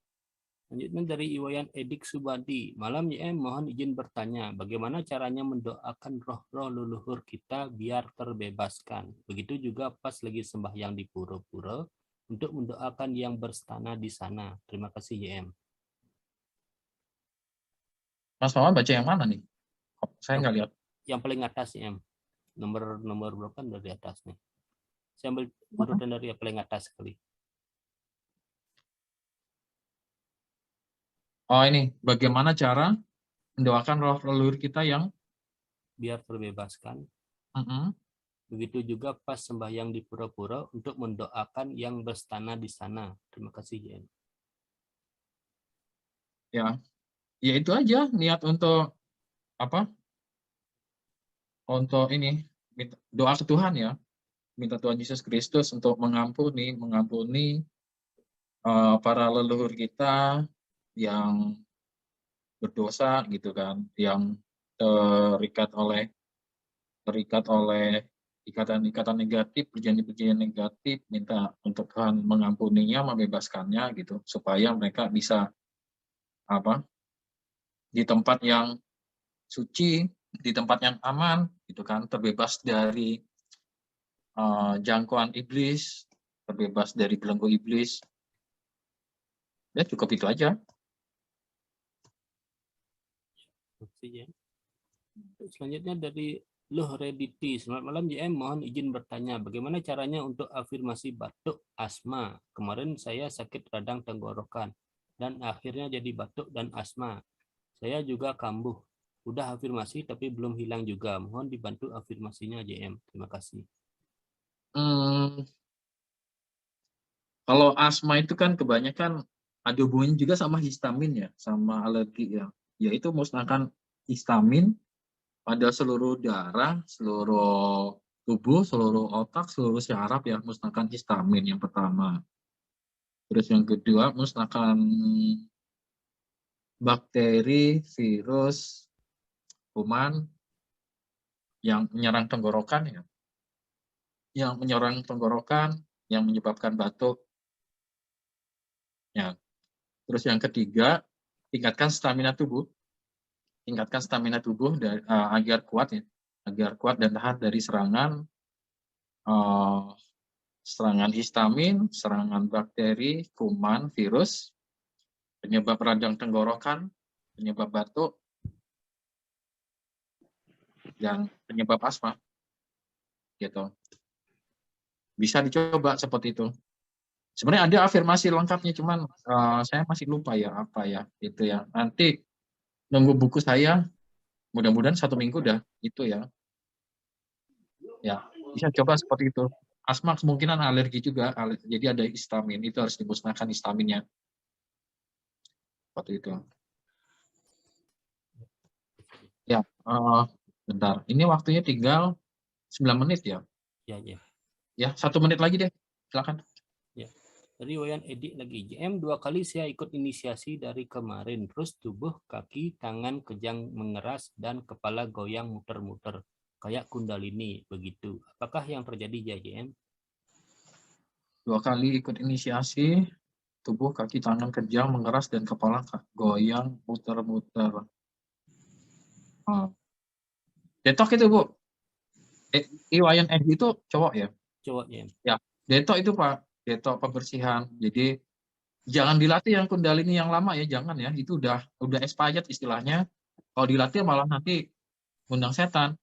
Selanjutnya dari Iwayan Edik Subadi. Malam YM, mohon izin bertanya, bagaimana caranya mendoakan roh-roh leluhur kita biar terbebaskan? Begitu juga pas lagi sembahyang di pura-pura untuk mendoakan yang berstana di sana. Terima kasih YM. Mas Mama baca yang mana nih? Saya nggak lihat. Yang paling atas YM. Nomor berapa dari atas nih? Saya ambil urutan dari yang paling atas sekali. Oh ini, bagaimana cara mendoakan roh leluhur kita yang Biar terbebaskan. Mm-mm. Begitu juga pas sembahyang di pura-pura untuk mendoakan yang berstana di sana. Terima kasih YM. Ya itu aja niat untuk apa? Untuk ini doa ke Tuhan ya, minta Tuhan Yesus Kristus untuk mengampuni para leluhur kita yang berdosa gitu kan, yang terikat oleh ikatan-ikatan negatif, perjanjian-perjanjian negatif, minta untuk Tuhan mengampuninya, membebaskannya gitu, supaya mereka bisa apa? Di tempat yang suci, di tempat yang aman gitu kan, terbebas dari jangkauan iblis, terbebas dari belenggu iblis. Ya cukup itu aja. Selanjutnya dari Loh Rediti. Selamat malam JM, mohon izin bertanya, bagaimana caranya untuk afirmasi batuk asma? Kemarin saya sakit radang tenggorokan dan akhirnya jadi batuk dan asma. Saya juga kambuh. Udah afirmasi tapi belum hilang juga. Mohon dibantu afirmasinya JM. Terima kasih. Kalau asma itu kan kebanyakan ada hubungannya juga sama histamin ya, sama alergi ya. Yaitu musnahkan histamin pada seluruh darah, seluruh tubuh, seluruh otak, seluruh syaraf ya, musnahkan histamin yang pertama. Terus yang kedua, musnahkan bakteri, virus, kuman yang menyerang tenggorokan ya. Yang menyerang tenggorokan, yang menyebabkan batuk. Ya. Terus yang ketiga, tingkatkan stamina tubuh. Tingkatkan stamina tubuh agar kuat ya, agar kuat dan tahan dari serangan histamin, serangan bakteri, kuman, virus, penyebab radang tenggorokan, penyebab batuk, dan penyebab asma. Gitu. Bisa dicoba seperti itu. Sebenarnya ada afirmasi lengkapnya, cuman saya masih lupa ya apa ya itu ya. Nanti nunggu buku saya, mudah-mudahan 1 minggu udah itu ya. Ya, bisa coba seperti itu. Asma kemungkinan alergi juga, jadi ada histamin, itu harus dimusnahkan histaminnya. Seperti itu. Ya, bentar. Ini waktunya tinggal 9 menit ya. Ya, 1 menit lagi deh. Silakan. Ya. Dari Wayan Edik lagi, JM 2 kali saya ikut inisiasi dari kemarin, terus tubuh, kaki, tangan kejang mengeras, dan kepala goyang muter-muter, kayak kundalini, begitu. Apakah yang terjadi ya JM? 2 kali ikut inisiasi, tubuh, kaki, tangan kejang mengeras, dan kepala goyang muter-muter. Detok itu Bu. Wayan Edik itu cowok ya? Cowok JM. Ya, detok itu Pak, detok pembersihan. Jadi jangan dilatih yang kundalini yang lama ya, jangan ya. Itu udah expired istilahnya. Kalau dilatih malah nanti ngundang setan.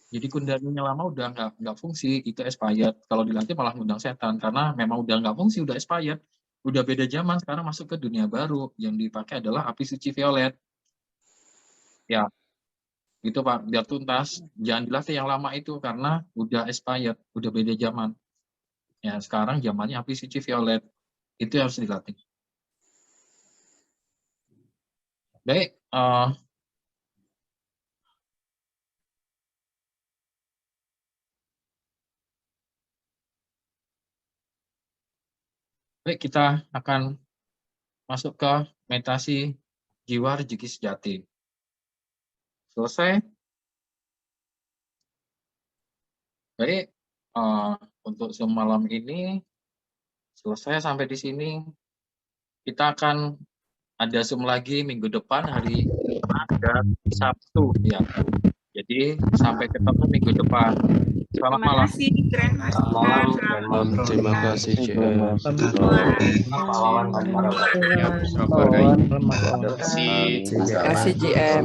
Jadi kundalini yang lama udah nggak fungsi, itu expired. Kalau dilatih malah ngundang setan karena memang udah nggak fungsi, udah expired. Udah beda zaman, sekarang masuk ke dunia baru. Yang dipakai adalah api suci violet. Ya, gitu Pak, biar tuntas. Jangan dilatih yang lama itu karena udah expired, udah beda zaman. Ya, sekarang zamannya api suci violet. Itu yang harus dilatih. Baik, kita akan masuk ke meditasi jiwa rezeki sejati. Selesai. Baik, untuk semalam ini selesai sampai di sini. Kita akan ada Zoom lagi minggu depan hari Sabtu ya. Jadi sampai ketemu minggu depan. Selamat Terima malam. kasih, Grandmaster. Terima kasih JM. Terima kasih. Terima kasih JM.